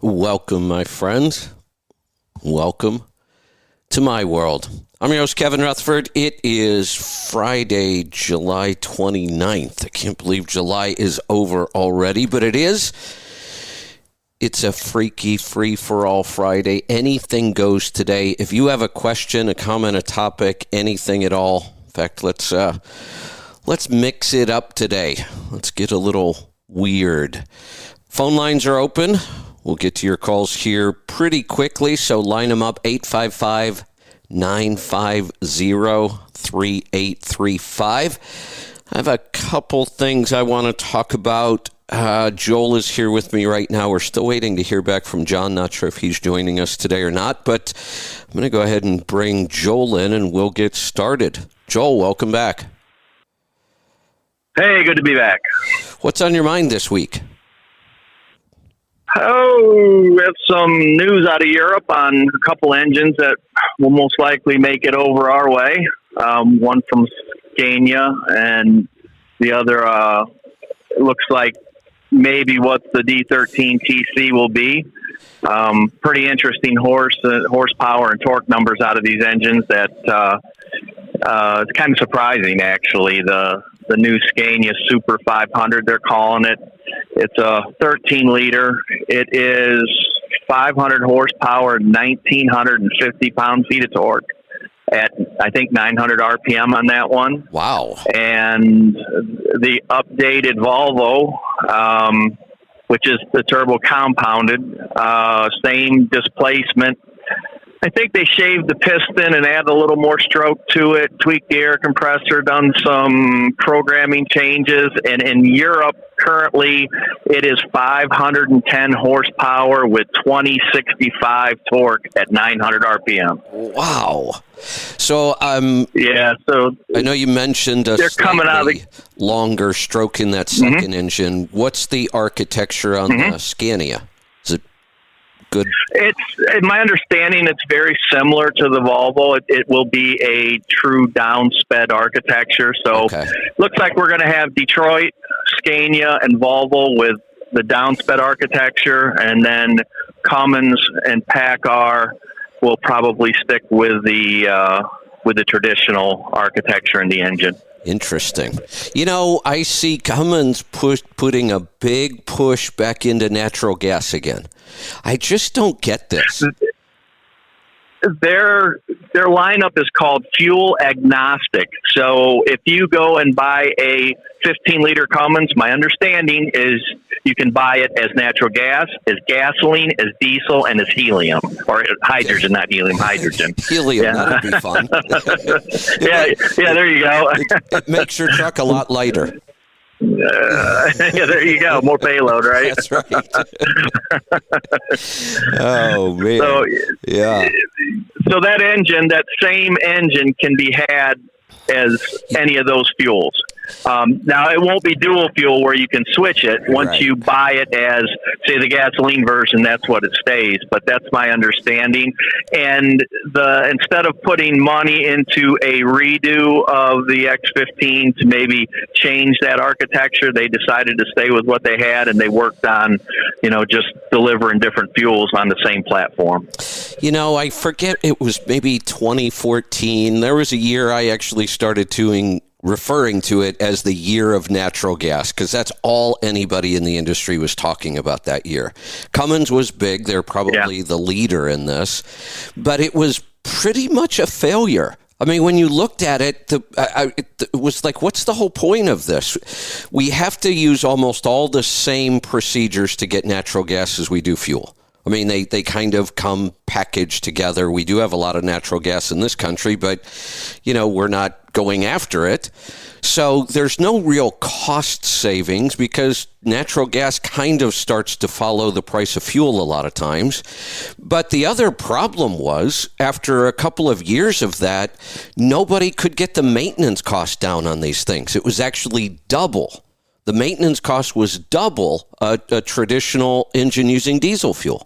Welcome, my friends. Welcome to my world. I'm your host, Kevin Rutherford. It is Friday, July 29th. I can't believe July is over already, but it is. It's a freaky free-for-all Friday. Anything goes today. If you have a question, a comment, a topic, anything at all, in fact, let's mix it up today. Let's get a little weird. Phone lines are open. We'll get to your calls here pretty quickly, so line them up, 855-950-3835. I have a couple things I want to talk about. Joel is here with me right now. We're still waiting to hear back from John. Not sure if he's joining us today or not, but I'm going to go ahead and bring Joel in, and we'll get started. Joel, welcome back. Hey, good to be back. What's on your mind this week? Oh, we have some news out of Europe on a couple engines that will most likely make it over our way. One from Scania, and the other looks like maybe what the D13 TC will be. Pretty interesting horsepower and torque numbers out of these engines that it's kind of surprising, actually. The new Scania Super 500, they're calling it. It's a 13-liter. It is 500 horsepower, 1,950 pound-feet of torque at, I think, 900 RPM on that one. Wow. And the updated Volvo, which is the turbo compounded, same displacement. I think they shaved the piston and added a little more stroke to it, tweaked the air compressor, done some programming changes. And in Europe, currently, it is 510 horsepower with 2065 torque at 900 RPM. Wow. So, so I know you mentioned they're coming out of the longer stroke in that second engine. What's the architecture on the Scania? Is it good? It's, in my understanding, it's very similar to the Volvo. It will be a true downsped architecture. So looks like we're going to have Detroit, Scania, and Volvo with the downsped architecture, and then Cummins and PACCAR will probably stick with the traditional architecture in the engine. Interesting. You know, I see Cummins putting a big push back into natural gas again. I just don't get this. Their lineup is called fuel agnostic. So if you go and buy a 15-liter Cummins, my understanding is you can buy it as natural gas, as gasoline, as diesel, and as helium. Or hydrogen, not helium, hydrogen. Helium, that'd be fun. There you go. It makes your truck a lot lighter. There you go. More payload, right? That's right. Oh, man. So, yeah. So that engine, that same engine can be had as any of those fuels. Now, it won't be dual fuel where you can switch it. Once you buy it as, say, the gasoline version, that's what it stays. But that's my understanding. And instead of putting money into a redo of the X15 to maybe change that architecture, they decided to stay with what they had, and they worked on, just delivering different fuels on the same platform. I forget, it was maybe 2014. There was a year I actually started referring to it as the year of natural gas, because that's all anybody in the industry was talking about that year. Cummins was big. They're probably the leader in this, but it was pretty much a failure. I mean, when you looked at it, it was like, what's the whole point of this? We have to use almost all the same procedures to get natural gas as we do fuel. I mean, they kind of come packaged together. We do have a lot of natural gas in this country, but, we're not going after it. So there's no real cost savings because natural gas kind of starts to follow the price of fuel a lot of times. But the other problem was, after a couple of years of that, nobody could get the maintenance cost down on these things. It was actually double. The maintenance cost was double a traditional engine using diesel fuel.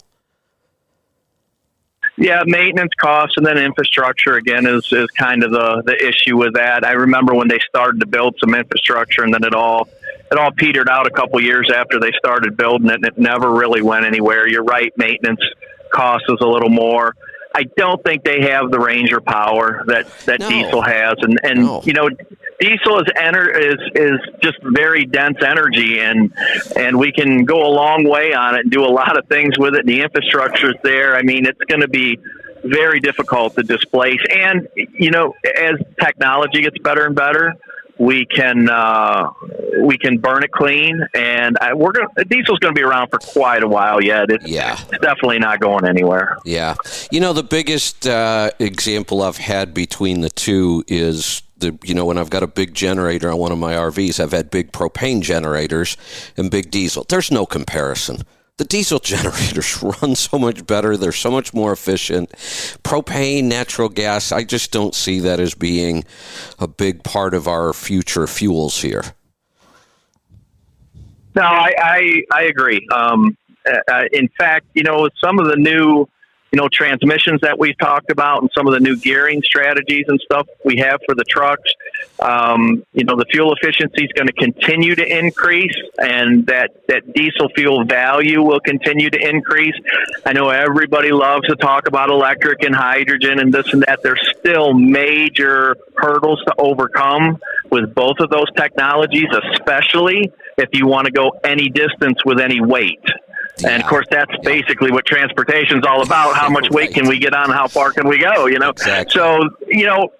Yeah, maintenance costs and then infrastructure, again, is kind of the issue with that. I remember when they started to build some infrastructure and then it all it all petered out a couple years after they started building it, and it never really went anywhere. You're right, maintenance cost is a little more. I don't think they have the Ranger power that No. diesel has, and No. diesel is just very dense energy, and we can go a long way on it and do a lot of things with it. The infrastructure is there. I mean, it's going to be very difficult to displace, and as technology gets better and better, we can burn it clean, and diesel's going to be around for quite a while yet. It's definitely not going anywhere. Yeah. The biggest example I've had between the two is when I've got a big generator on one of my RVs, I've had big propane generators and big diesel. There's no comparison. The diesel generators run so much better. They're so much more efficient. Propane, natural gas, I just don't see that as being a big part of our future fuels here. No, I agree. In fact, some of the new transmissions that we've talked about and some of the new gearing strategies and stuff we have for the trucks, the fuel efficiency is going to continue to increase, and that diesel fuel value will continue to increase. I know everybody loves to talk about electric and hydrogen and this and that. There's still major hurdles to overcome with both of those technologies, especially if you want to go any distance with any weight. Yeah. And, of course, that's basically what transportation is all about. How much weight can we get on? How far can we go? Exactly. So,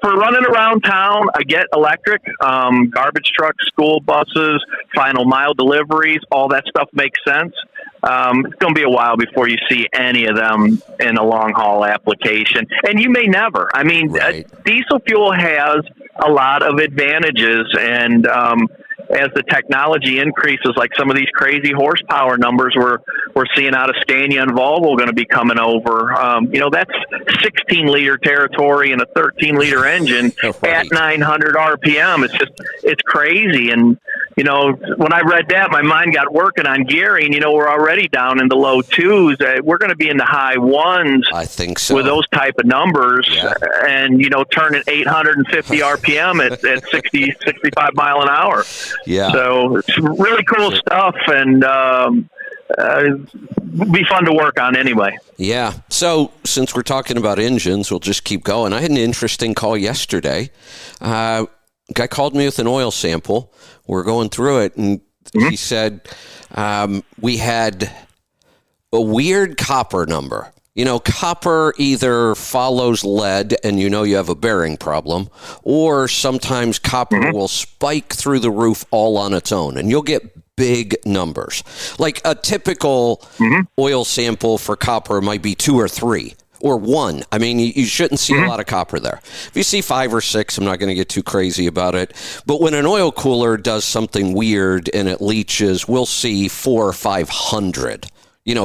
for running around town, I get electric, garbage trucks, school buses, final mile deliveries, all that stuff makes sense. It's going to be a while before you see any of them in a long haul application. And you may never. I mean, diesel fuel has a lot of advantages, and as the technology increases, like some of these crazy horsepower numbers we're seeing out of Scania and Volvo going to be coming over. That's 16-liter territory and a 13-liter engine at 900 RPM. It's crazy. And, when I read that, my mind got working on gearing. We're already down in the low twos. We're going to be in the high ones. I think so. With those type of numbers, and, turning 850 RPM at 60, 65 mile an hour. Yeah. So it's really cool stuff, and be fun to work on anyway. Yeah. So since we're talking about engines, we'll just keep going. I had an interesting call yesterday. A guy called me with an oil sample. We're going through it, and he said we had a weird copper number. Copper either follows lead and you have a bearing problem, or sometimes copper will spike through the roof all on its own, and you'll get big numbers. Like a typical oil sample for copper might be 2 or 3 or 1. I mean, you shouldn't see a lot of copper there. If you see 5 or 6, I'm not going to get too crazy about it. But when an oil cooler does something weird and it leaches, we'll see 400 or 500.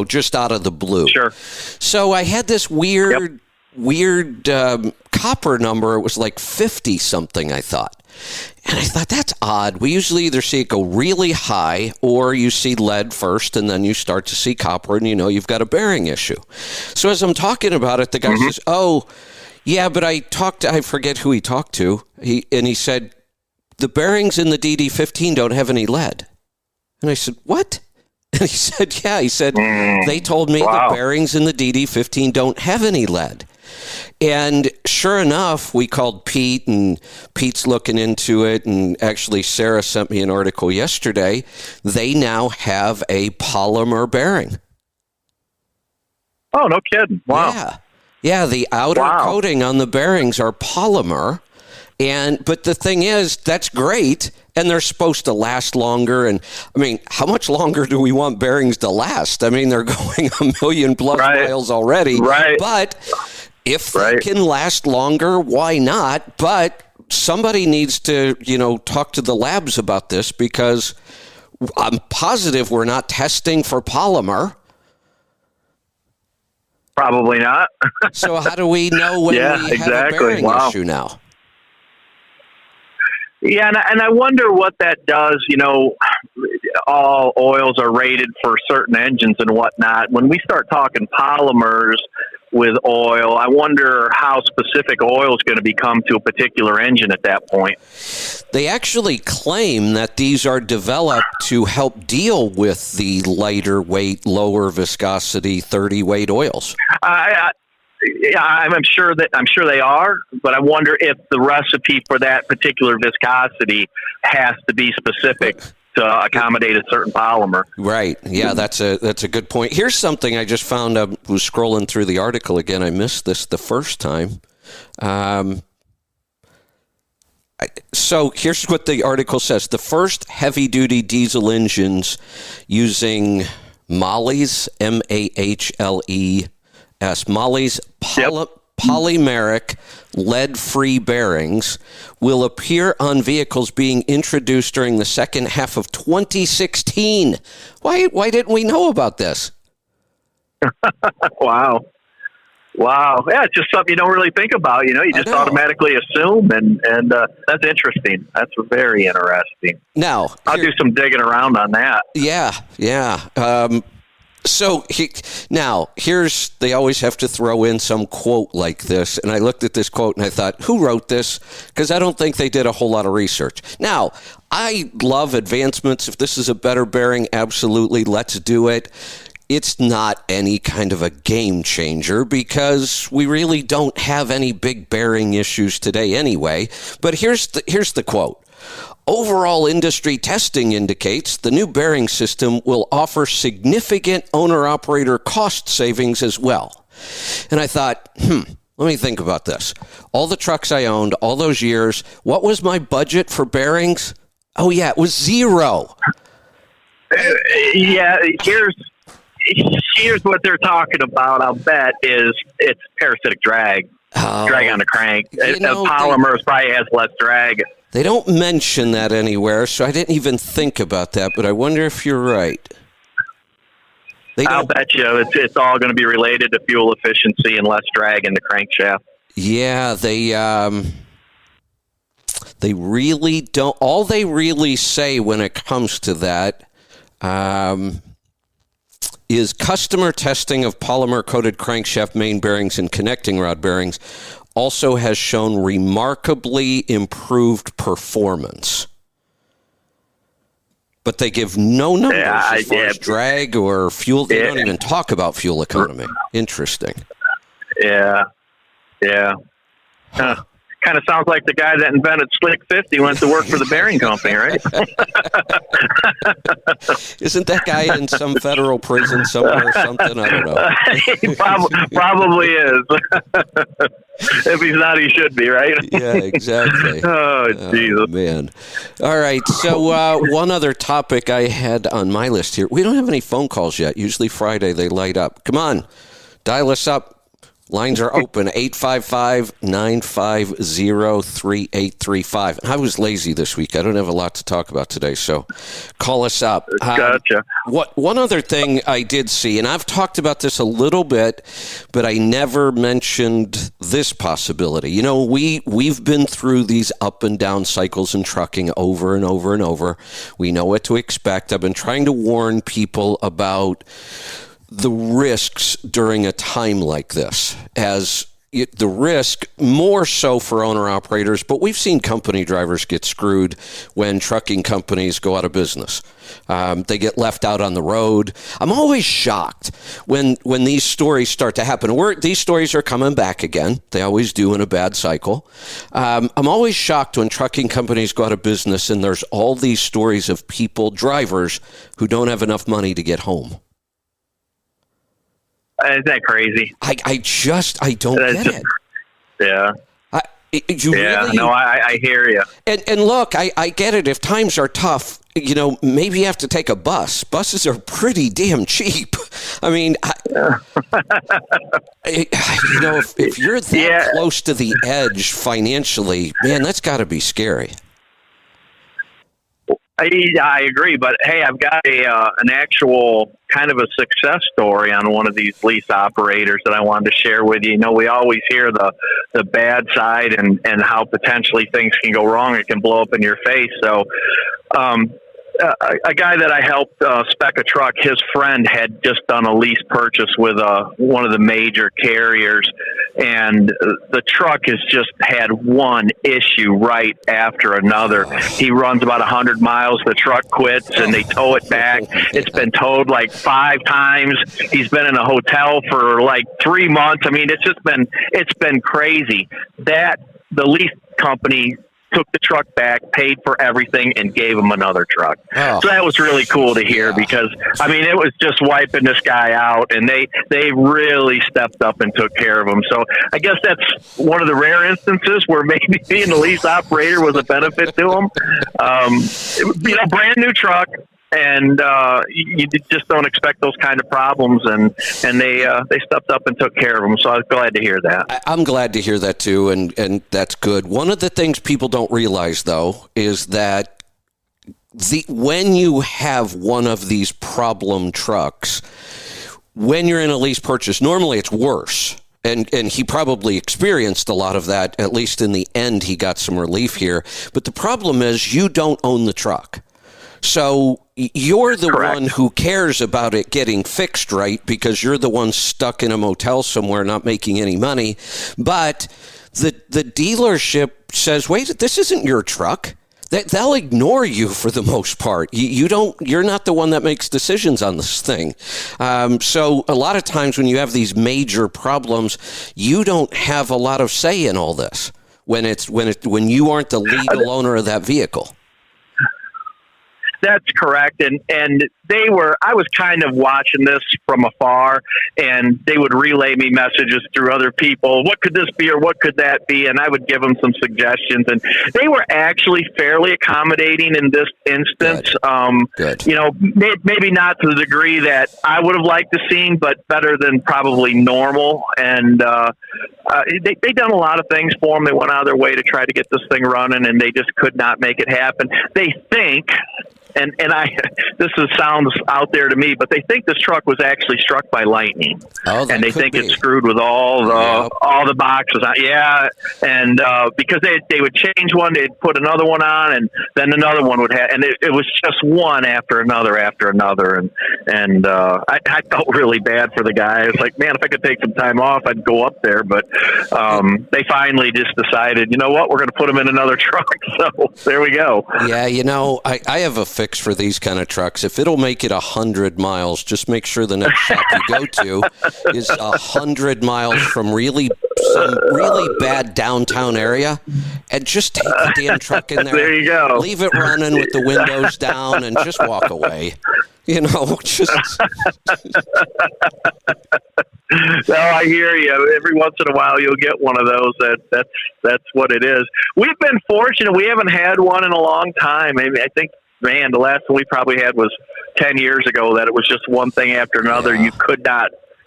Just out of the blue. Sure. So I had this weird copper number. It was like 50 something, I thought. And I thought, that's odd. We usually either see it go really high, or you see lead first, and then you start to see copper, and you've got a bearing issue. So as I'm talking about it, the guy says, oh, yeah, but I forget who he talked to. He said, the bearings in the DD15 don't have any lead. And I said, what? And he said, they told me the bearings in the DD15 don't have any lead. And sure enough, we called Pete, and Pete's looking into it. And actually, Sarah sent me an article yesterday. They now have a polymer bearing. Oh, no kidding. Wow. Yeah, the outer coating on the bearings are polymer. But the thing is, that's great. And they're supposed to last longer. And I mean, how much longer do we want bearings to last? I mean, they're going 1 million plus miles already. Right. But if they can last longer, why not? But somebody needs to, talk to the labs about this, because I'm positive we're not testing for polymer. Probably not. So how do we know when we have a bearing issue now? Yeah, and I wonder what that does. All oils are rated for certain engines and whatnot. When we start talking polymers, with oil. I wonder how specific oil is going to become to a particular engine at that point. They actually claim that these are developed to help deal with the lighter weight, lower viscosity 30 weight oils. I'm sure they are, but I wonder if the recipe for that particular viscosity has to be specific to accommodate a certain polymer. Right. Yeah, that's a good point. Here's something I just found. I was scrolling through the article again. I missed this the first time. So here's what the article says. The first heavy-duty diesel engines using Moly's, M-A-H-L-E-S, Moly's polymeric lead-free bearings will appear on vehicles being introduced during the second half of 2016. Why didn't we know about this? Wow. Yeah, it's just something you don't really think about. You just automatically assume, and that's interesting. That's very interesting. Now, I'll do some digging around on that. Yeah. They always have to throw in some quote like this. And I looked at this quote and I thought, who wrote this? Because I don't think they did a whole lot of research. Now, I love advancements. If this is a better bearing, absolutely, let's do it. It's not any kind of a game changer because we really don't have any big bearing issues today anyway. But here's the quote. Overall industry testing indicates the new bearing system will offer significant owner-operator cost savings as well. And I thought, let me think about this. All the trucks I owned, all those years, what was my budget for bearings? Oh, yeah, it was zero. Yeah, here's what they're talking about, I'll bet, is it's parasitic drag. Drag on the crank. Polymers probably has less drag. They don't mention that anywhere, so I didn't even think about that, but I wonder if you're right. I'll bet you it's all going to be related to fuel efficiency and less drag in the crankshaft. Yeah, they really don't. All they really say when it comes to that is customer testing of polymer-coated crankshaft main bearings and connecting rod bearings also has shown remarkably improved performance. But they give no numbers as far as drag or fuel. They don't even talk about fuel economy. Interesting. Yeah. Kind of sounds like the guy that invented Slick 50 went to work for the bearing company, right? Isn't that guy in some federal prison somewhere or something? I don't know. He probably is. If he's not, he should be, right? Yeah, exactly. Oh, Jesus. Man. All right. So one other topic I had on my list here. We don't have any phone calls yet. Usually Friday they light up. Come on. Dial us up. Lines are open, 855-950-3835. I was lazy this week. I don't have a lot to talk about today, so call us up. Gotcha. One other thing I did see, and I've talked about this a little bit, but I never mentioned this possibility. We've been through these up and down cycles in trucking over and over and over. We know what to expect. I've been trying to warn people about the risks during a time like this, as the risk more so for owner-operators, but we've seen company drivers get screwed when trucking companies go out of business. They get left out on the road. I'm always shocked when these stories start to happen. These stories are coming back again. They always do in a bad cycle. I'm always shocked when trucking companies go out of business and there's all these stories of drivers who don't have enough money to get home. Is that crazy? I don't get it. Yeah. Really, I hear you. And look, I get it. If times are tough, maybe you have to take a bus. Buses are pretty damn cheap. I mean, if you're that close to the edge financially, man, that's got to be scary. I agree, but hey, I've got an actual kind of a success story on one of these lease operators that I wanted to share with you. We always hear the bad side and how potentially things can go wrong. It can blow up in your face. So a guy that I helped spec a truck. His friend had just done a lease purchase with one of the major carriers, and the truck has just had one issue right after another. He runs about 100 miles. The truck quits, and they tow it back. It's been towed like 5 times. He's been in a hotel for like 3 months. I mean, it's been crazy. That the lease company took the truck back, paid for everything, and gave him another truck. So that was really cool to hear because, I mean, it was just wiping this guy out, and they really stepped up and took care of him. So I guess that's one of the rare instances where maybe being a lease operator was a benefit to him. Brand new truck. And you just don't expect those kind of problems, and they stepped up and took care of them. So I was glad to hear that. I'm glad to hear that too, and that's good. One of the things people don't realize, though, is that when you have one of these problem trucks, when you're in a lease purchase, normally it's worse. And he probably experienced a lot of that. At least in the end, he got some relief here. But the problem is you don't own the truck. So you're the Correct. one who cares about it getting fixed right because you're the one stuck in a motel somewhere not making any money. But the dealership says, wait, this isn't your truck. They'll ignore you for the most part. You're not the one that makes decisions on this thing. So a lot of times when you have these major problems, you don't have a lot of say in all this when you aren't the legal owner of that vehicle. That's correct. And I was kind of watching this from afar, and they would relay me messages through other people. What could this be or what could that be? And I would give them some suggestions, and they were actually fairly accommodating in this instance. Good. Maybe not to the degree that I would have liked to see, but better than probably normal. And they done a lot of things for them. They went out of their way to try to get this thing running, and they just could not make it happen. They think, and sounds out there to me, but they think this truck was actually struck by lightning, and they think it's screwed with all the boxes. And because they would change one, they'd put another one on, and then another one would have, and it was just one after another, and I felt really bad for the guy. It's like, man, if I could take some time off, I'd go up there, but they finally just decided, you know what, we're going to put him in another truck. So there we go. Yeah, I have a fix for these kind of trucks. If it'll make it 100 miles, just make sure the next shop you go to is 100 miles from some really bad downtown area, and just take the damn truck in there. There you go. Leave it running with the windows down and just walk away. Just... No, I hear you. Every once in a while, you'll get one of those. That's what it is. We've been fortunate. We haven't had one in a long time. I think, man, the last one we probably had was 10 years ago. That it was just one thing after another. Yeah.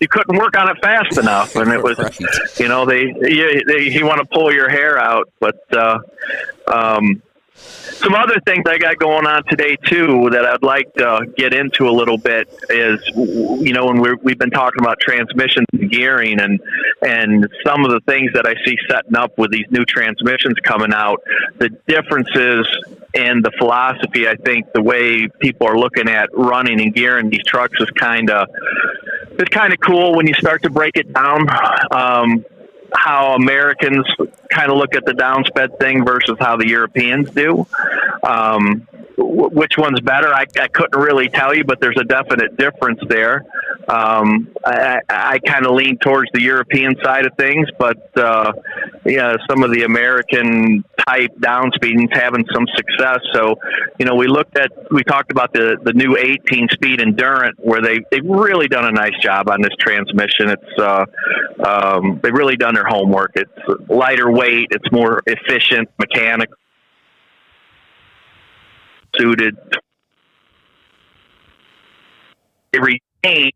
You couldn't work on it fast enough, and it was, Right. you want to pull your hair out, but. Some other things I got going on today, too, that I'd like to get into a little bit is, when we've been talking about transmissions and gearing and some of the things that I see setting up with these new transmissions coming out, the differences in the philosophy, I think the way people are looking at running and gearing these trucks is kind of cool when you start to break it down. How Americans kind of look at the downsped thing versus how the Europeans do. Which one's better? I couldn't really tell you, but there's a definite difference there. I kind of lean towards the European side of things, but some of the American type downspeeding's having some success. So, we talked about the new 18-speed Endurant, where they've really done a nice job on this transmission. It's they've really done their homework. It's lighter weight, it's more efficient, mechanical, suited. It retains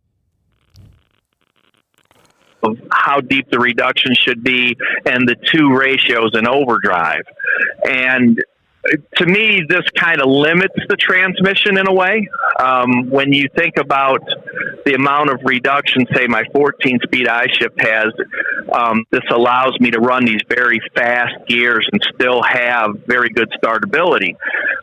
of how deep the reduction should be and the two ratios in overdrive. And to me, this kind of limits the transmission in a way. When you think about the amount of reduction, say my 14-speed I-Shift has, this allows me to run these very fast gears and still have very good startability.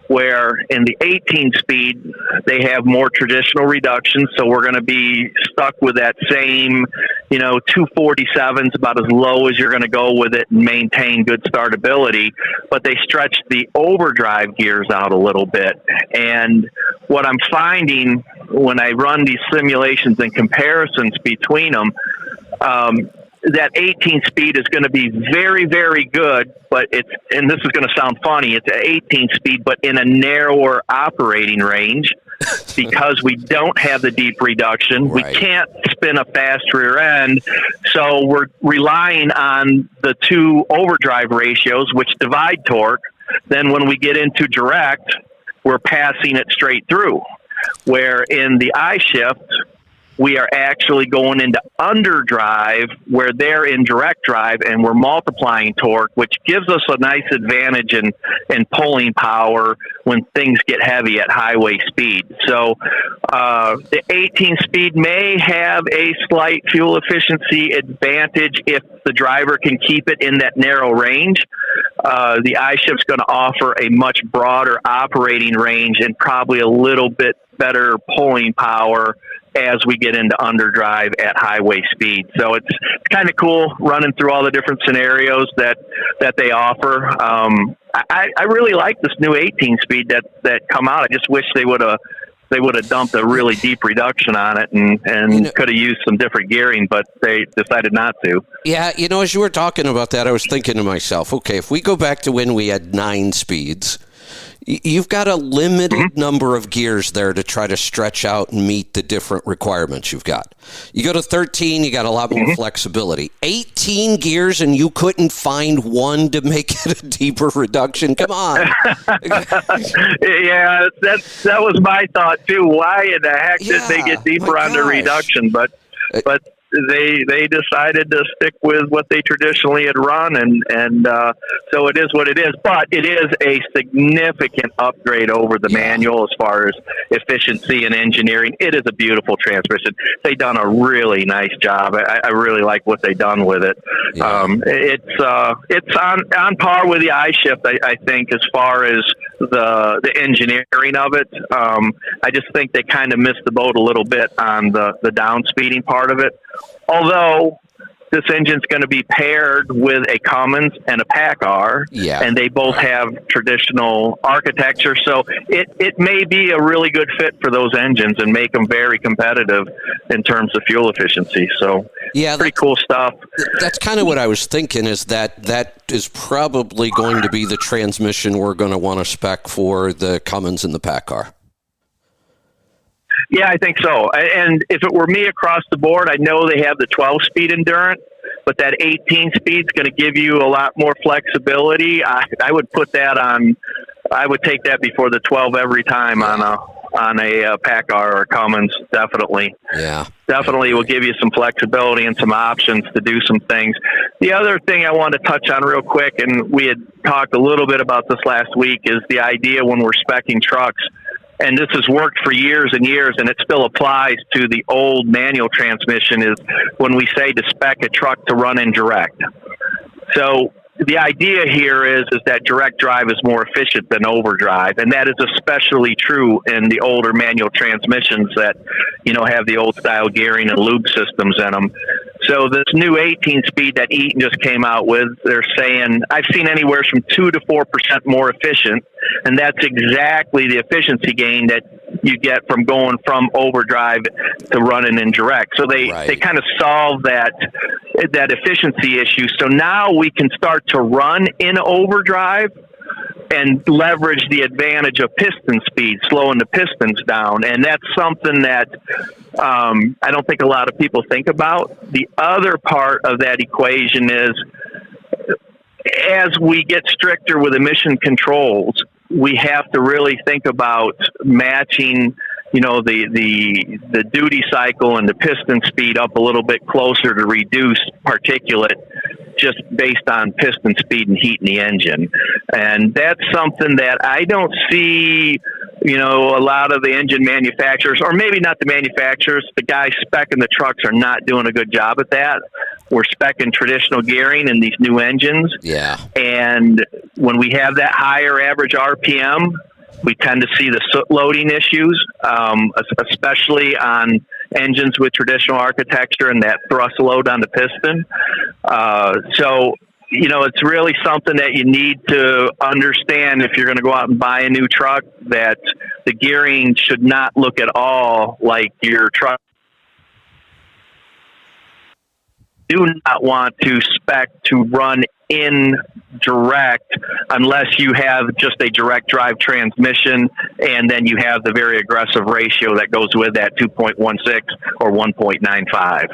Where in the 18-speed, they have more traditional reductions, so we're going to be stuck with that same, 247 is about as low as you're going to go with it and maintain good startability, but they stretch the overdrive gears out a little bit. And what I'm finding when I run these simulations and comparisons between them, that 18 speed is going to be very, very good, but and this is going to sound funny, it's an 18 speed, but in a narrower operating range because we don't have the deep reduction. Right. We can't spin a fast rear end. So we're relying on the two overdrive ratios, which divide torque. Then when we get into direct, we're passing it straight through. Where in the I-Shift, we are actually going into underdrive where they're in direct drive, and we're multiplying torque, which gives us a nice advantage in pulling power when things get heavy at highway speed. So the 18 speed may have a slight fuel efficiency advantage if the driver can keep it in that narrow range. The I-Shift's going to offer a much broader operating range and probably a little bit better pulling power as we get into underdrive at highway speed. So it's kind of cool running through all the different scenarios that they offer. I really like this new 18 speed that come out. I just wish they would have dumped a really deep reduction on it and could have used some different gearing, but they decided not to. Yeah, as you were talking about that, I was thinking to myself, okay, if we go back to when we had 9 speeds, you've got a limited number of gears there to try to stretch out and meet the different requirements you've got. You go to 13, you got a lot more flexibility. 18 gears and you couldn't find one to make it a deeper reduction? Come on. Yeah, that was my thought too. Why in the heck did they get deeper on the reduction? But they decided to stick with what they traditionally had run, and so it is what it is. But it is a significant upgrade over the manual as far as efficiency and engineering. It is a beautiful transmission. They've done a really nice job. I really like what they've done with it. Yeah. It's on par with the I-Shift, I think, as far as the engineering of it. I just think they kind of missed the boat a little bit on the down speeding part of it. Although this engine's going to be paired with a Cummins and a PACCAR, and they both have traditional architecture, so it may be a really good fit for those engines and make them very competitive in terms of fuel efficiency. So pretty cool stuff. That's kind of what I was thinking, is that is probably going to be the transmission we're going to want to spec for the Cummins and the PACCAR. Yeah, I think so. And if it were me across the board, I know they have the 12-speed Endurant, but that 18-speed is going to give you a lot more flexibility. I would put that on. I would take that before the 12 every time on a PACCAR or Cummins. Definitely. Yeah. Definitely will give you some flexibility and some options to do some things. The other thing I want to touch on real quick, and we had talked a little bit about this last week, is the idea when we're speccing trucks. And this has worked for years and years, and it still applies to the old manual transmission, is when we say to spec a truck to run in direct. So the idea here is that direct drive is more efficient than overdrive, and that is especially true in the older manual transmissions that, have the old style gearing and lube systems in them. So this new 18-speed that Eaton just came out with, they're saying, I've seen anywhere from 2 to 4% more efficient, and that's exactly the efficiency gain that you get from going from overdrive to running in direct. So they kind of solve that efficiency issue. So now we can start to run in overdrive and leverage the advantage of piston speed, slowing the pistons down. And that's something that I don't think a lot of people think about. The other part of that equation is, as we get stricter with emission controls, we have to really think about matching, the duty cycle and the piston speed up a little bit closer to reduce particulate just based on piston speed and heat in the engine. And that's something that I don't see, a lot of the engine manufacturers, or maybe not the manufacturers, the guys speccing the trucks are not doing a good job at that. We're speccing traditional gearing in these new engines. Yeah. And when we have that higher average RPM, we tend to see the soot loading issues, especially on engines with traditional architecture and that thrust load on the piston. So, it's really something that you need to understand if you're going to go out and buy a new truck, that the gearing should not look at all like your truck. Do not want to spec to run in direct unless you have just a direct drive transmission, and then you have the very aggressive ratio that goes with that, 2.16 or 1.95.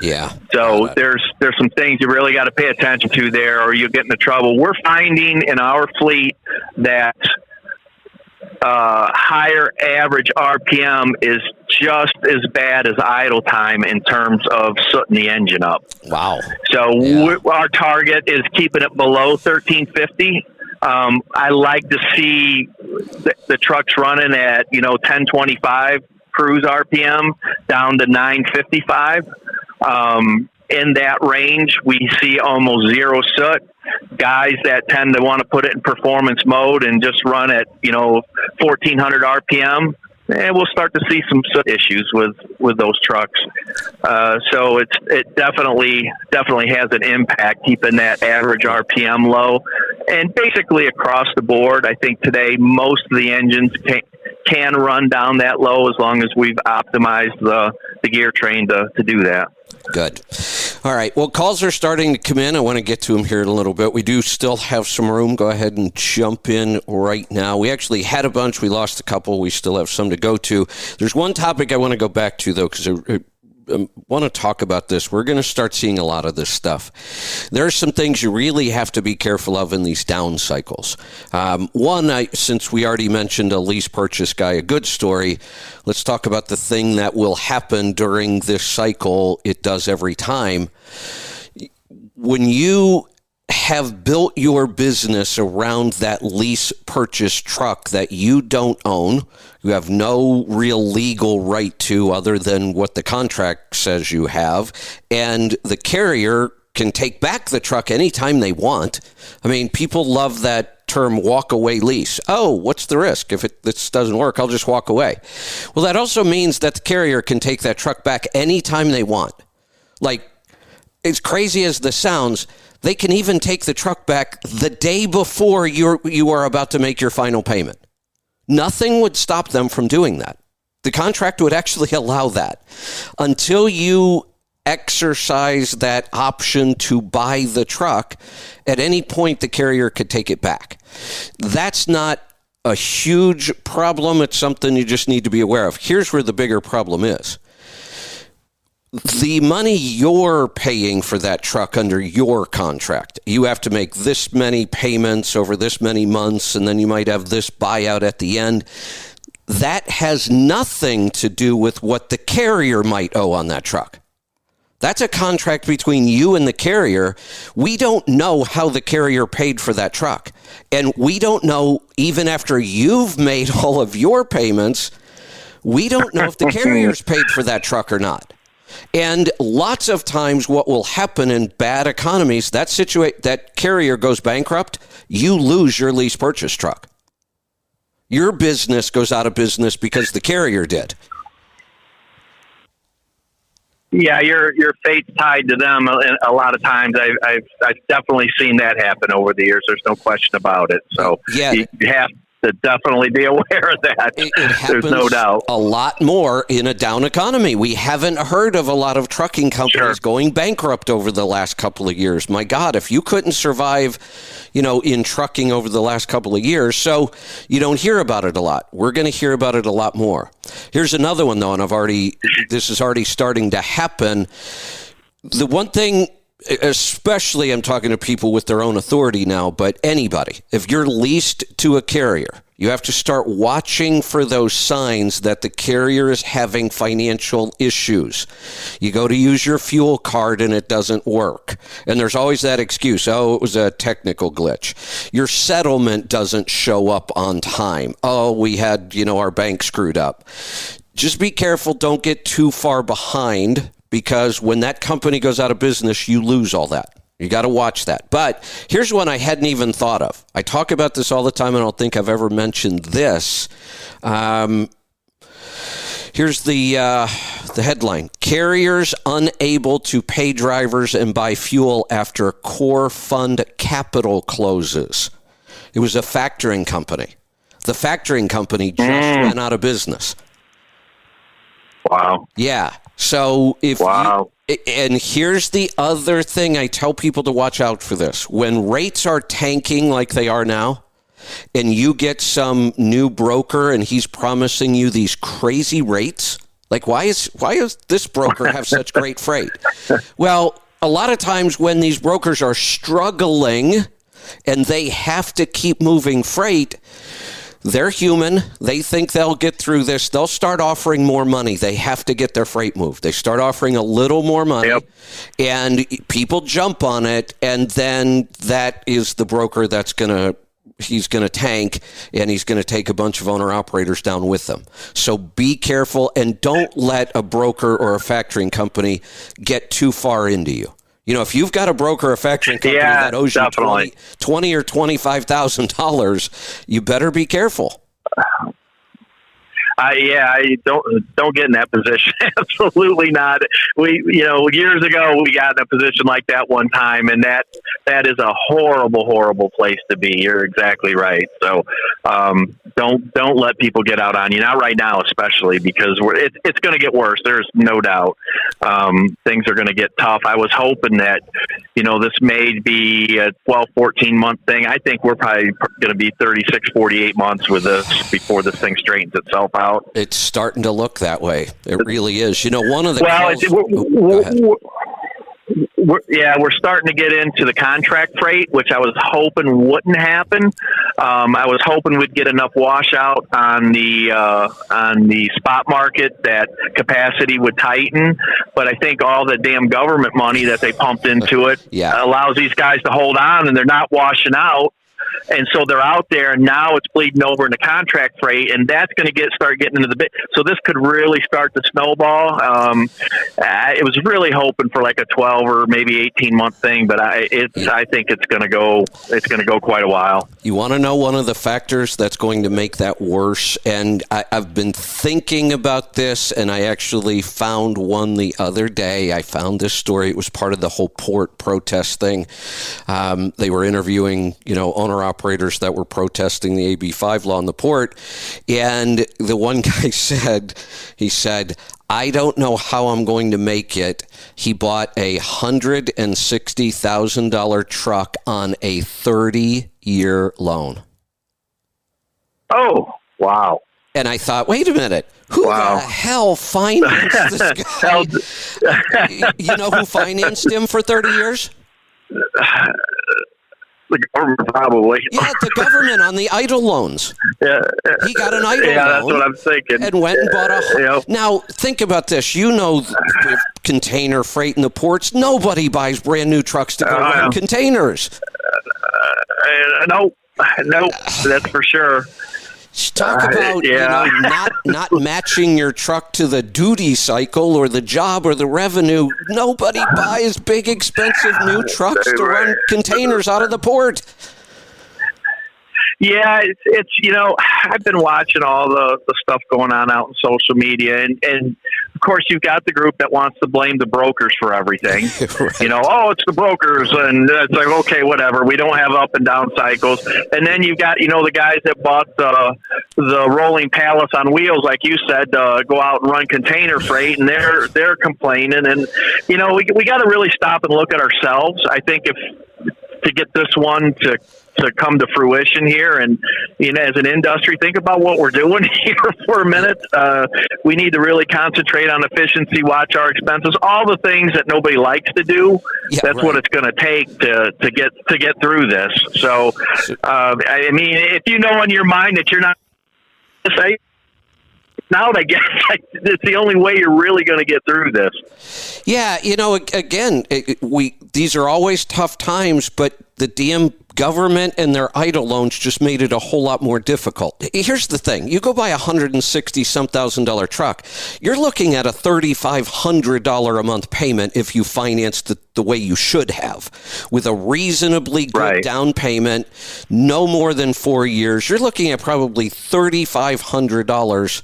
Yeah. So there's some things you really got to pay attention to there, or you'll get into trouble. We're finding in our fleet that higher average RPM is just as bad as idle time in terms of sooting the engine up. Wow. So our target is keeping it below 1350. I like to see the trucks running at, 1025 cruise RPM down to 955. In that range, we see almost zero soot. Guys that tend to want to put it in performance mode and just run at 1400 RPM, we'll start to see some soot issues with those trucks. So it definitely has an impact keeping that average RPM low. And basically across the board, I think today most of the engines can run down that low as long as we've optimized the gear train to do that. Good. All right. Well, calls are starting to come in. I want to get to them here in a little bit. We do still have some room. Go ahead and jump in right now. We actually had a bunch. We lost a couple. We still have some to go to. There's one topic I want to go back to, though, because I want to talk about this. We're going to start seeing a lot of this stuff. There are some things you really have to be careful of in these down cycles. Since we already mentioned a lease purchase guy, a good story, let's talk about the thing that will happen during this cycle. It does every time. When you have built your business around that lease purchase truck that you don't own, you have no real legal right to other than what the contract says you have, and the carrier can take back the truck anytime they want. I mean, people love that term walk away lease. Oh, what's the risk? If this doesn't work, I'll just walk away. Well, that also means that the carrier can take that truck back anytime they want. Like, as crazy as this sounds, they can even take the truck back the day before you are about to make your final payment. Nothing would stop them from doing that. The contract would actually allow that. Until you exercise that option to buy the truck, at any point the carrier could take it back. That's not a huge problem. It's something you just need to be aware of. Here's where the bigger problem is. The money you're paying for that truck under your contract, you have to make this many payments over this many months, and then you might have this buyout at the end. That has nothing to do with what the carrier might owe on that truck. That's a contract between you and the carrier. We don't know how the carrier paid for that truck. And we don't know, even after you've made all of your payments, we don't know if the carrier's paid for that truck or not. And lots of times what will happen in bad economies, that carrier goes bankrupt, you lose your lease purchase truck. Your business goes out of business because the carrier did. Yeah, your fate's tied to them. A lot of times, I've definitely seen that happen over the years. There's no question about it. So yeah, you have to definitely be aware of that. It There's no doubt. A lot more in a down economy. We haven't heard of a lot of trucking companies going bankrupt over the last couple of years. My God, if you couldn't survive, in trucking over the last couple of years, so you don't hear about it a lot. We're going to hear about it a lot more. Here's another one, though, and this is already starting to happen. The one thing especially I'm talking to people with their own authority now, but anybody, if you're leased to a carrier, you have to start watching for those signs that the carrier is having financial issues. You go to use your fuel card and it doesn't work. And there's always that excuse, oh, it was a technical glitch. Your settlement doesn't show up on time. Oh, we had, our bank screwed up. Just be careful, don't get too far behind, because when that company goes out of business, you lose all that. You got to watch that. But here's one I hadn't even thought of. I talk about this all the time, and I don't think I've ever mentioned this. Here's the headline. Carriers unable to pay drivers and buy fuel after core fund capital closes. It was a factoring company. The factoring company just went out of business. Wow. Yeah. So and here's the other thing I tell people to watch out for this. When rates are tanking like they are now, and you get some new broker and he's promising you these crazy rates, like why is this broker have such great freight? Well, a lot of times when these brokers are struggling and they have to keep moving freight, they're human. They think they'll get through this. They'll start offering more money. They have to get their freight moved. They start offering a little more money, and people jump on it, and then that is the broker he's going to tank, and he's going to take a bunch of owner-operators down with them. So be careful, and don't let a broker or a factoring company get too far into you. If you've got a broker or factoring company that owes you $20,000 or $25,000, you better be careful. I don't get in that position. Absolutely not. We, years ago we got in a position like that one time, and that is a horrible, horrible place to be. You're exactly right. So don't let people get out on you. Not right now, especially because it's going to get worse. There's no doubt. Things are going to get tough. I was hoping that this may be a 12, 14-month thing. I think we're probably going to be 36, 48 months with this before this thing straightens itself out. It's starting to look that way. It really is. One of the we're starting to get into the contract freight, which I was hoping wouldn't happen. I was hoping we'd get enough washout on the spot market that capacity would tighten. But I think all the damn government money that they pumped into it allows these guys to hold on, and they're not washing out. And so they're out there, and now it's bleeding over into contract freight, and that's going to start getting into the bit. So this could really start to snowball. It was really hoping for like a 12 or maybe 18-month thing, but I think it's going to go quite a while. You want to know one of the factors that's going to make that worse? And I've been thinking about this, and I actually found one the other day. I found this story. It was part of the whole port protest thing. They were interviewing, owner-operators that were protesting the AB5 law in the port. And the one guy said, I don't know how I'm going to make it. He bought a $160,000 truck on a 30-year loan. Oh, wow. And I thought, wait a minute, who the hell financed this guy? You know who financed him for 30 years? The government, probably. Yeah, the government on the EIDL loans. Yeah. He got an EIDL loan. Yeah, that's what I'm thinking. And went and bought Now, think about this. Container freight in the ports. Nobody buys brand new trucks to go run containers. No, that's for sure. Talk about not matching your truck to the duty cycle or the job or the revenue. Nobody buys big, expensive new trucks to run containers out of the port. Yeah, it's I've been watching all the stuff going on out in social media, and of course you've got the group that wants to blame the brokers for everything. Right. It's the brokers, and it's like, okay, whatever. We don't have up and down cycles. And then you've got the guys that bought the rolling pallets on wheels, like you said, go out and run container freight, and they're complaining. And we got to really stop and look at ourselves. I think if to get this one to come to fruition here. And, as an industry, think about what we're doing here for a minute. We need to really concentrate on efficiency, watch our expenses, all the things that nobody likes to do. Yeah, That's right. what it's going to take to get through this. So, I mean, if you know in your mind that you're not say out, I guess it's the only way you're really going to get through this. Yeah, again, these are always tough times, but the damn government and their EIDL loans just made it a whole lot more difficult. Here's the thing. You go buy a $160,000 truck, you're looking at a $3,500 a month payment if you finance the way you should have. With a reasonably good down payment, no more than 4 years, you're looking at probably $3,500,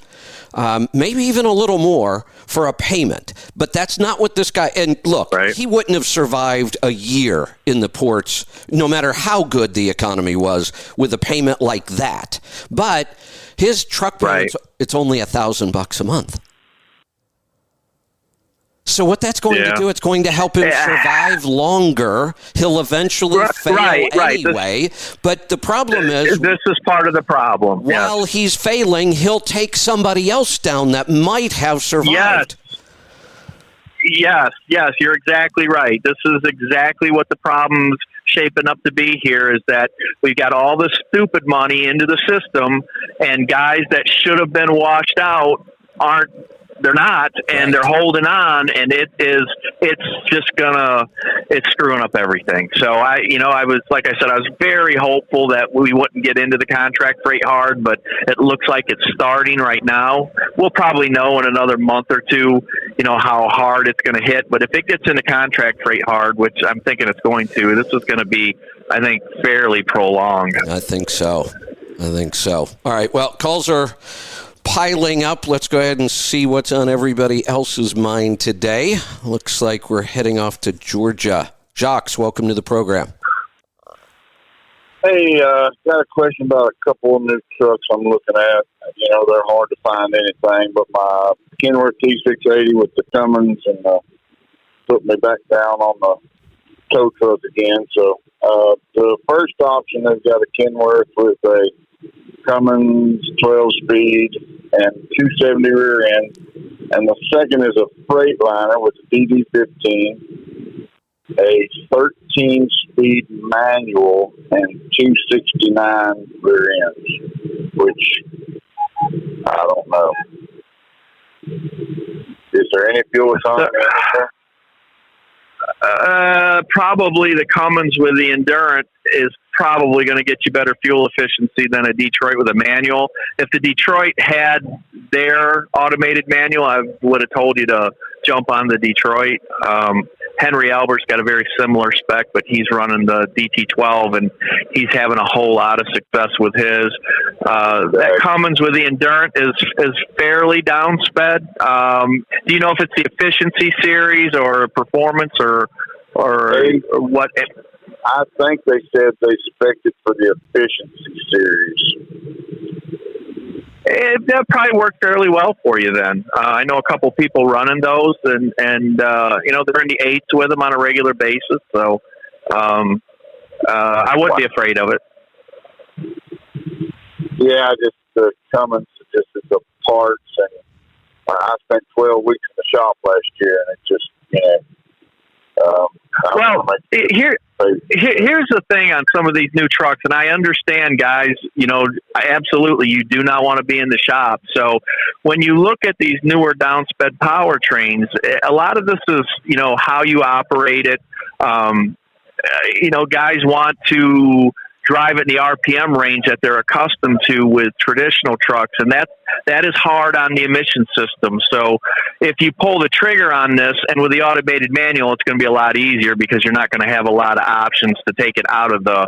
maybe even a little more for a payment. But that's not what this guy, and look, he wouldn't have survived a year in the ports, no matter how good the economy was, with a payment like that. But his truck payment, it's only $1,000 a month. So what that's going to do, it's going to help him survive longer. He'll eventually fail anyway. But the problem is, this is part of the problem. While he's failing, he'll take somebody else down that might have survived. Yes, you're exactly right. This is exactly what the problem's shaping up to be here, is that we've got all this stupid money into the system, and guys that should have been washed out aren't. They're not, and they're holding on, and it's screwing up everything. So I was very hopeful that we wouldn't get into the contract freight hard, but it looks like it's starting right now. We'll probably know in another month or two, how hard it's going to hit. But if it gets into contract freight hard, which I'm thinking it's going to, this is going to be, I think, fairly prolonged. I think so. All right. Well, calls are piling up. Let's go ahead and see what's on everybody else's mind today. Looks like we're heading off to Georgia. Jacques, welcome to the program. Hey, got a question about a couple of new trucks I'm looking at. They're hard to find anything, but my Kenworth T680 with the Cummins and put me back down on the tow truck again. So the first option, they've got a Kenworth with a Cummins 12-speed and 270 rear end, and the second is a Freightliner with a DD15, a 13-speed manual, and 269 rear ends, which I don't know. Is there any fuel economy in there? Probably the Cummins with the Endurance is probably going to get you better fuel efficiency than a Detroit with a manual. If the Detroit had their automated manual, I would have told you to jump on the Detroit. Henry Albert's got a very similar spec, but he's running the DT12, and he's having a whole lot of success with his. That Cummins with the Endurance is fairly downsped. Do you know if it's the efficiency series or performance or what? I think they said they spec'd it for the efficiency series. That probably worked fairly well for you then. I know a couple people running those, and they're in the eights with them on a regular basis. So I wouldn't be afraid of it. Yeah, just the Cummins, just the parts, and I spent 12 weeks in the shop last year, and it just here's the thing on some of these new trucks, and I understand, guys, absolutely you do not want to be in the shop. So when you look at these newer downsped powertrains, a lot of this is, how you operate it. Guys want to drive it in the RPM range that they're accustomed to with traditional trucks, and that is hard on the emission system. So if you pull the trigger on this, and with the automated manual, it's going to be a lot easier because you're not going to have a lot of options to take it out of the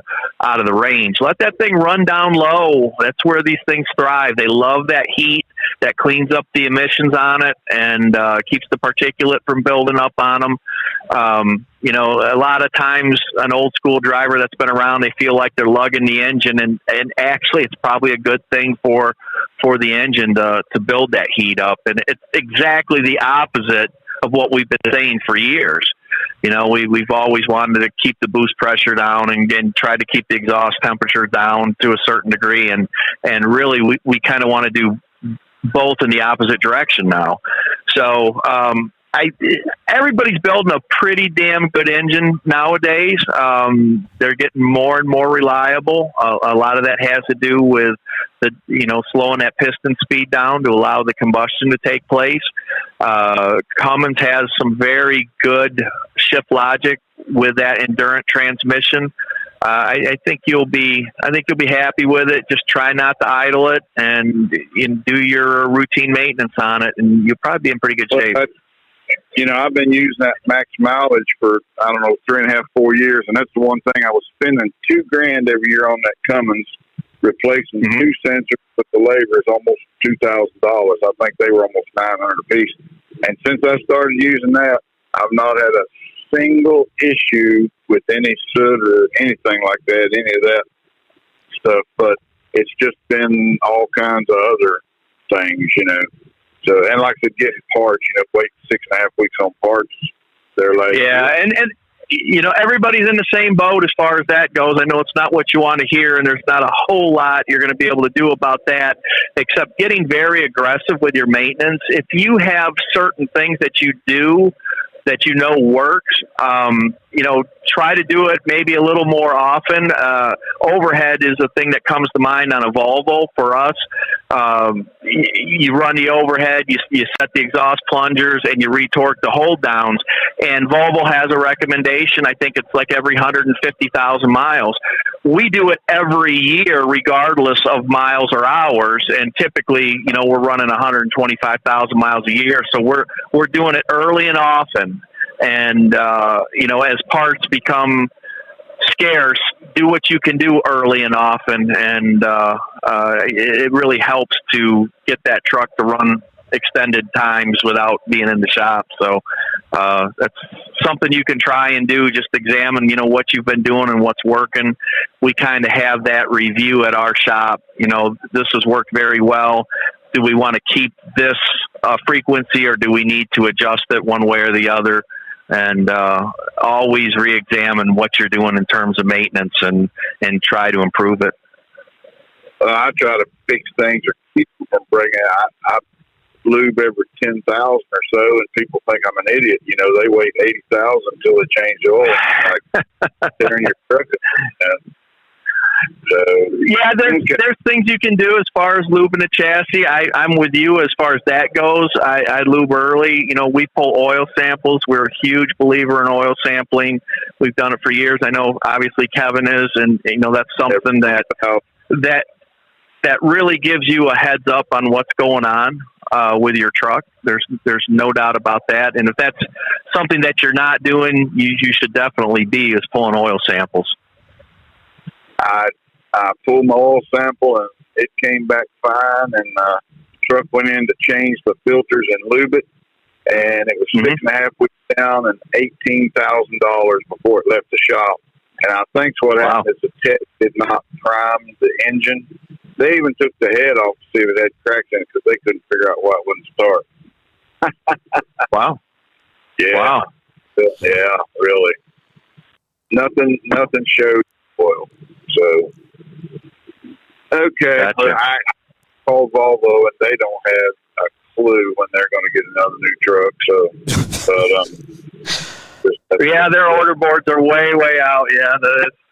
range. Let that thing run down low. That's where these things thrive. They love that heat that cleans up the emissions on it and keeps the particulate from building up on them. A lot of times an old school driver that's been around, they feel like they're lugging the engine, and actually it's probably a good thing for the engine to build that heat up. And it's exactly the opposite of what we've been saying for years. we've always wanted to keep the boost pressure down and try to keep the exhaust temperature down to a certain degree. And really, we kind of want to do both in the opposite direction now. So, everybody's building a pretty damn good engine nowadays. They're getting more and more reliable. A lot of that has to do with slowing that piston speed down to allow the combustion to take place. Cummins has some very good shift logic with that Endurant transmission. I think you'll be happy with it. Just try not to idle it and do your routine maintenance on it, and you'll probably be in pretty good shape. I've been using that max mileage for, 3.5, 4 years. And that's the one thing I was spending $2,000 every year on that Cummins, replacing two sensors, but the labor is almost $2,000. I think they were almost $900 a piece. And since I started using that, I've not had a single issue with any soot or anything like that, any of that stuff. But it's just been all kinds of other things, So, and like I said, getting parts, wait 6.5 weeks on parts. They're like, yeah, and everybody's in the same boat as far as that goes. I know it's not what you want to hear, and there's not a whole lot you're going to be able to do about that, except getting very aggressive with your maintenance. If you have certain things that you do that works, try to do it maybe a little more often. Overhead is a thing that comes to mind on a Volvo for us. You run the overhead, you set the exhaust plungers, and you retorque the hold downs. And Volvo has a recommendation. I think it's like every 150,000 miles. We do it every year, regardless of miles or hours. And typically, we're running 125,000 miles a year. So we're doing it early and often. And, as parts become scarce, do what you can do early and often. And it really helps to get that truck to run extended times without being in the shop. So that's something you can try and do. Just examine, what you've been doing and what's working. We kind of have that review at our shop. This has worked very well. Do we want to keep this frequency, or do we need to adjust it one way or the other? And always re-examine what you're doing in terms of maintenance and try to improve it. I try to fix things or keep them from breaking. I lube every 10,000 or so, and people think I'm an idiot. They wait 80,000 until they change the oil. Like tearing your truck. So, yeah, there's things you can do as far as lubing a chassis. I'm with you as far as that goes. I lube early. We pull oil samples. We're a huge believer in oil sampling. We've done it for years. I know obviously Kevin is, and that's something that really gives you a heads up on what's going on with your truck. There's no doubt about that. And if that's something that you're not doing, you should definitely be is pulling oil samples. I pulled my oil sample and it came back fine, and the truck went in to change the filters and lube it, and it was 6.5 weeks down and $18,000 before it left the shop. And I think what happened is the tech did not prime the engine. They even took the head off to see if it had cracks in it because they couldn't figure out why it wouldn't start. Wow. Yeah. Wow. Yeah, really. Nothing showed oil. So, okay. Gotcha. I called Volvo, and they don't have a clue when they're going to get another new truck. So, yeah, their order boards are way out. Yeah,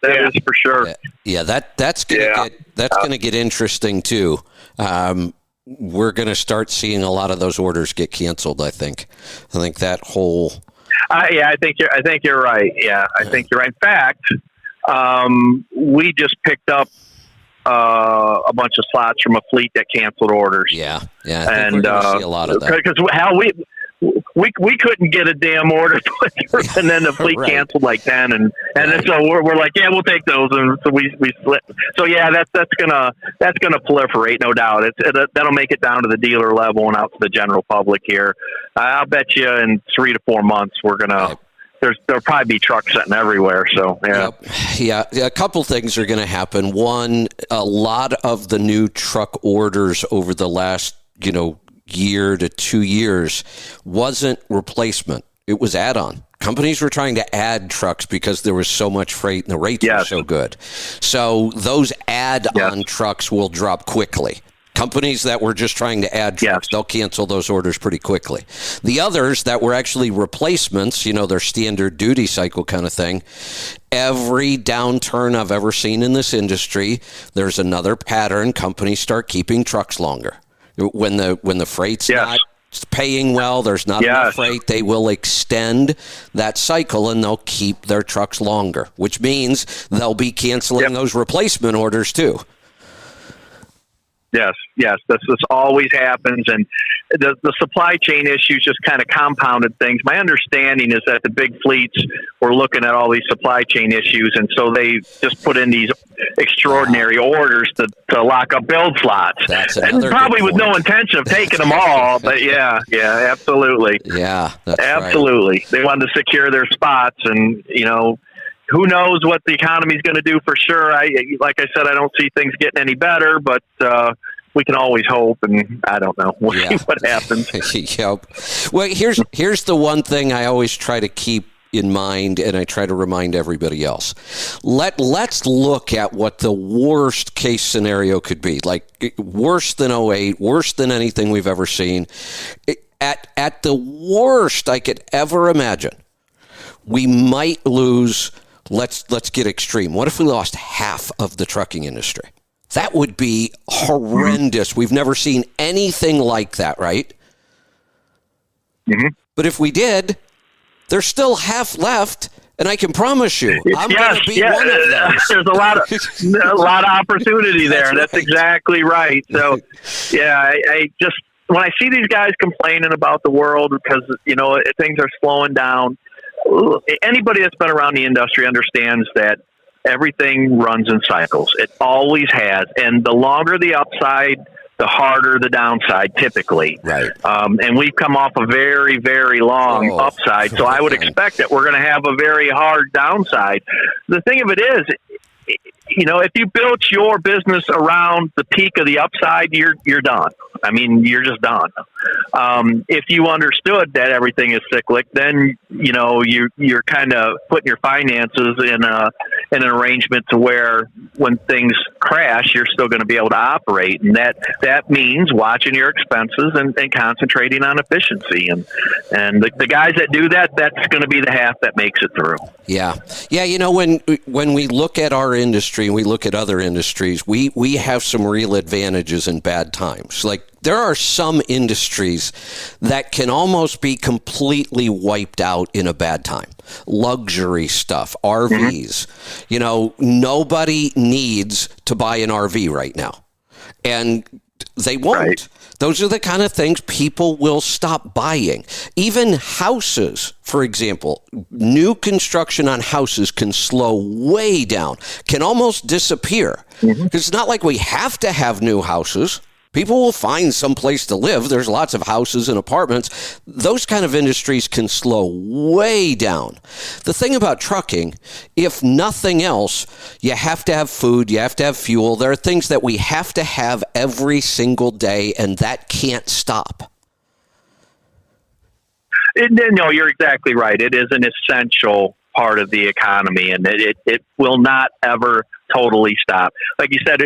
that is for sure. Yeah, that's gonna get interesting too. We're gonna start seeing a lot of those orders get canceled. I think that whole. I think you're right. Yeah, I think you're right. In fact, we just picked up a bunch of slots from a fleet that canceled orders. Yeah. I think we're gonna see a lot of that because we couldn't get a damn order put through, and then the fleet canceled like 10, and so we're like, yeah, we'll take those, and so we split. So yeah, that's gonna proliferate, no doubt. That'll make it down to the dealer level and out to the general public here. I'll bet you in 3 to 4 months we're gonna. There'll probably be trucks sitting everywhere. So yeah. Yeah. A couple things are going to happen. One, a lot of the new truck orders over the last year to 2 years wasn't replacement. It was add-on Companies were trying to add trucks because there was so much freight and the rates were so good. So those add-on trucks will drop quickly. Companies that were just trying to add trucks, they'll cancel those orders pretty quickly. The others that were actually replacements, their standard duty cycle kind of thing, every downturn I've ever seen in this industry, there's another pattern. Companies start keeping trucks longer. When the freight's not paying well, there's not enough freight, they will extend that cycle and they'll keep their trucks longer, which means they'll be canceling those replacement orders too. Yes, this always happens, and the supply chain issues just kind of compounded things. My understanding is that the big fleets were looking at all these supply chain issues, and so they just put in these extraordinary orders to lock up build slots. And probably with no intention of taking them all, but absolutely. Yeah, that's absolutely. Right. They wanted to secure their spots, and who knows what the economy is going to do for sure. Like I said, I don't see things getting any better, but we can always hope, and I don't know. We'll see what happens. Yep. Well, here's the one thing I always try to keep in mind, and I try to remind everybody else. Let's look at what the worst case scenario could be, like worse than 2008, worse than anything we've ever seen. At the worst I could ever imagine, we might lose. Let's get extreme. What if we lost half of the trucking industry? That would be horrendous. We've never seen anything like that, right? Mm-hmm. But if we did, there's still half left, and I can promise you, I'm going to be one of those. There's a lot of opportunity there. That's exactly right. So, I just when I see these guys complaining about the world because things are slowing down. Anybody that's been around the industry understands that everything runs in cycles. It always has. And the longer the upside, the harder the downside typically. Right. And we've come off a very, very long upside. So I would expect that we're going to have a very hard downside. The thing of it is, if you built your business around the peak of the upside, you're done. I mean, you're just done. If you understood that everything is cyclic, then you're kind of putting your finances in an arrangement to where when things crash, you're still going to be able to operate, and that means watching your expenses and concentrating on efficiency. And the guys that do that, that's going to be the half that makes it through. Yeah. When we look at our industry and we look at other industries, we have some real advantages in bad times. Like there are some industries that can almost be completely wiped out in a bad time. Luxury stuff, RVs. Nobody needs to buy an RV right now. And they won't. Right. Those are the kind of things people will stop buying. Even houses, for example, new construction on houses can slow way down, can almost disappear. Mm-hmm. It's not like we have to have new houses. People will find some place to live. There's lots of houses and apartments. Those kind of industries can slow way down. The thing about trucking, if nothing else, you have to have food, you have to have fuel. There are things that we have to have every single day, and that can't stop. No, you're exactly right. It is an essential part of the economy, and it will not ever totally stop. Like you said,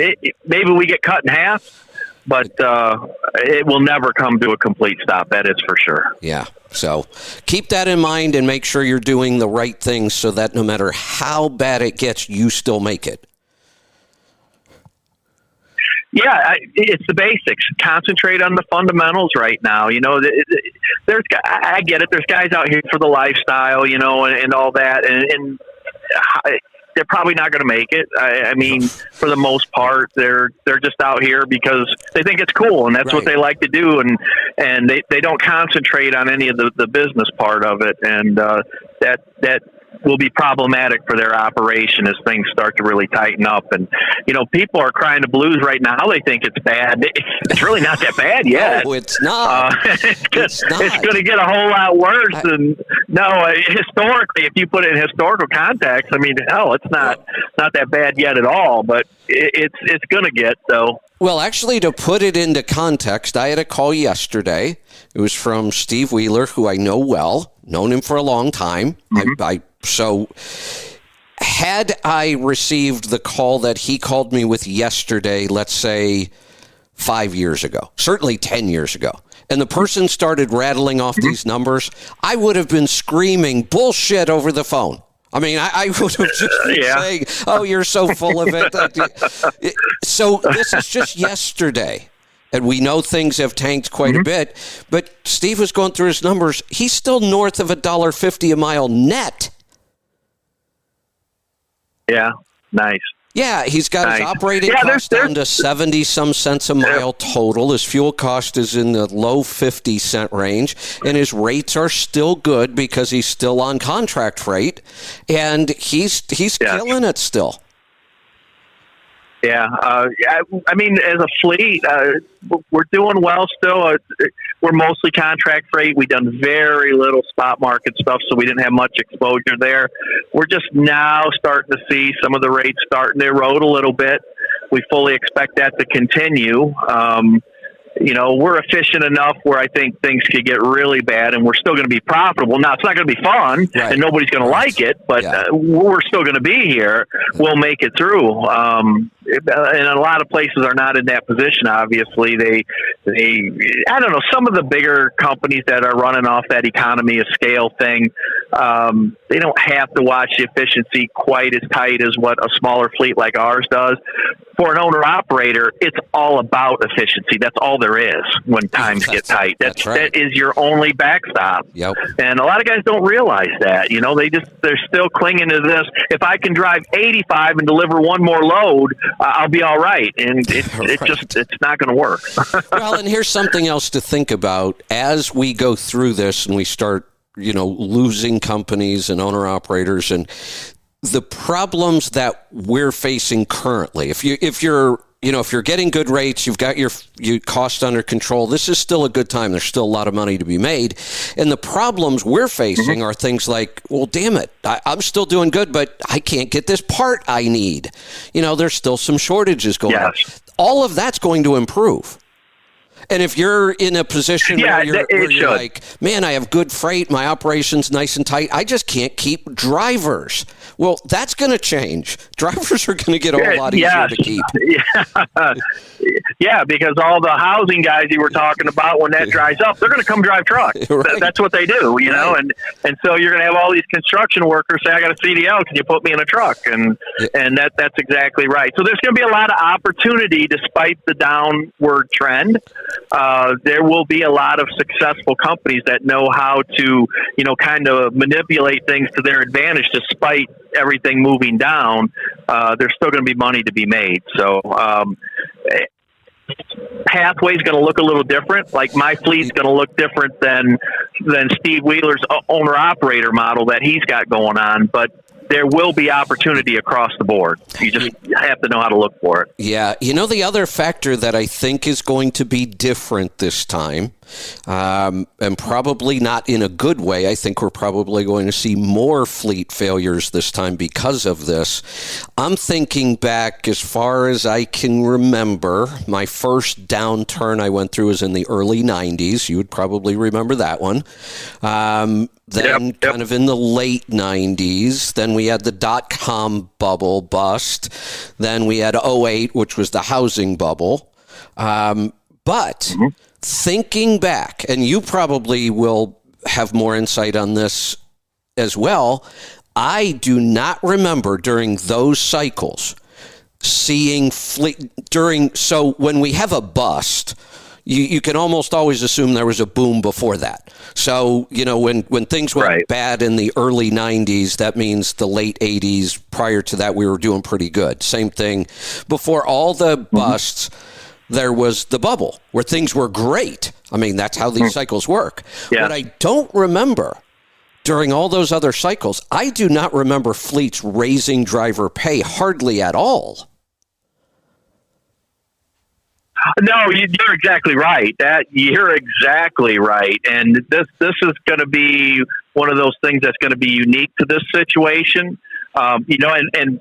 maybe we get cut in half, but it will never come to a complete stop. That is for sure. Yeah. So keep that in mind and make sure you're doing the right things so that no matter how bad it gets, you still make it. Yeah, it's the basics. Concentrate on the fundamentals right now. I get it. There's guys out here for the lifestyle, and all that, and they're probably not going to make it. I mean, for the most part, they're just out here because they think it's cool, and that's what they like to do, and they don't concentrate on any of the business part of it, and that will be problematic for their operation as things start to really tighten up. And people are crying the blues right now. They think it's bad. It's really not that bad yet. No, it's not. It's going to get a whole lot worse, and No, historically, if you put it in historical context, I mean, hell, it's not that bad yet at all, but it's going to get, though. Well, actually, to put it into context, I had a call yesterday. It was from Steve Wheeler, who I know well, known him for a long time. So had I received the call that he called me with yesterday, let's say 5 years ago, certainly 10 years ago, and the person started rattling off these numbers, I would have been screaming bullshit over the phone. I mean, I would have just been saying, oh, you're so full of it. So this is just yesterday. And we know things have tanked quite a bit. But Steve was going through his numbers. He's still north of $1.50 a mile net. Yeah, nice. Yeah, he's got his operating cost down to 70-some cents a mile total. His fuel cost is in the low 50-cent range, and his rates are still good because he's still on contract freight, and he's killing it still. Yeah, I mean, as a fleet, we're doing well still. We're mostly contract freight. We've done very little spot market stuff, so we didn't have much exposure there. We're just now starting to see some of the rates starting to erode a little bit. We fully expect that to continue. We're efficient enough where I think things could get really bad, and we're still going to be profitable. Now, it's not going to be fun, and nobody's going to like it, but we're still going to be here. We'll make it through. And a lot of places are not in that position, obviously. They I don't know, some of the bigger companies that are running off that economy of scale thing, they don't have to watch the efficiency quite as tight as what a smaller fleet like ours does. For an owner-operator, it's all about efficiency. That's all there is when times get tight. That is your only backstop. Yep. And a lot of guys don't realize that. They're still clinging to this. If I can drive 85 and deliver one more load, I'll be all right. And it's not going to work. Well, and here's something else to think about as we go through this and we start, losing companies and owner-operators and the problems that we're facing currently. If you're getting good rates, you've got your cost under control, this is still a good time. There's still a lot of money to be made. And the problems we're facing are things like, well, damn it, I'm still doing good, but I can't get this part I need. There's still some shortages going on. All of that's going to improve. And if you're in a position where you're like, man, I have good freight, my operation's nice and tight, I just can't keep drivers. Well, that's going to change. Drivers are going to get a whole lot easier to keep. Yeah, because all the housing guys you were talking about, when that dries up, they're going to come drive trucks. Right. That's what they do, and so you're going to have all these construction workers say, I got a CDL, can you put me in a truck? And that's exactly right. So there's going to be a lot of opportunity despite the downward trend. There will be a lot of successful companies that know how to, kind of manipulate things to their advantage despite everything moving down. There's still going to be money to be made. So Pathway's going to look a little different. Like my fleet's going to look different than Steve Wheeler's owner-operator model that he's got going on. But there will be opportunity across the board. You just have to know how to look for it. Yeah. The other factor that I think is going to be different this time, and probably not in a good way, I think we're probably going to see more fleet failures this time because of this. I'm thinking back as far as I can remember. My first downturn I went through was in the early 90s. You would probably remember that one. Then kind of in the late 90s, then we had the dot-com bubble bust. Then we had 08, which was the housing bubble. But thinking back, and you probably will have more insight on this as well, I do not remember during those cycles seeing fleet so when we have a bust, you can almost always assume there was a boom before that. So, when things went bad in the early 90s, that means the late 80s, prior to that, we were doing pretty good. Same thing. Before all the busts, there was the bubble where things were great. I mean, that's how these cycles work. Yeah. What I don't remember during all those other cycles, I do not remember fleets raising driver pay hardly at all. No, you're exactly right. You're exactly right. And this is going to be one of those things that's going to be unique to this situation. And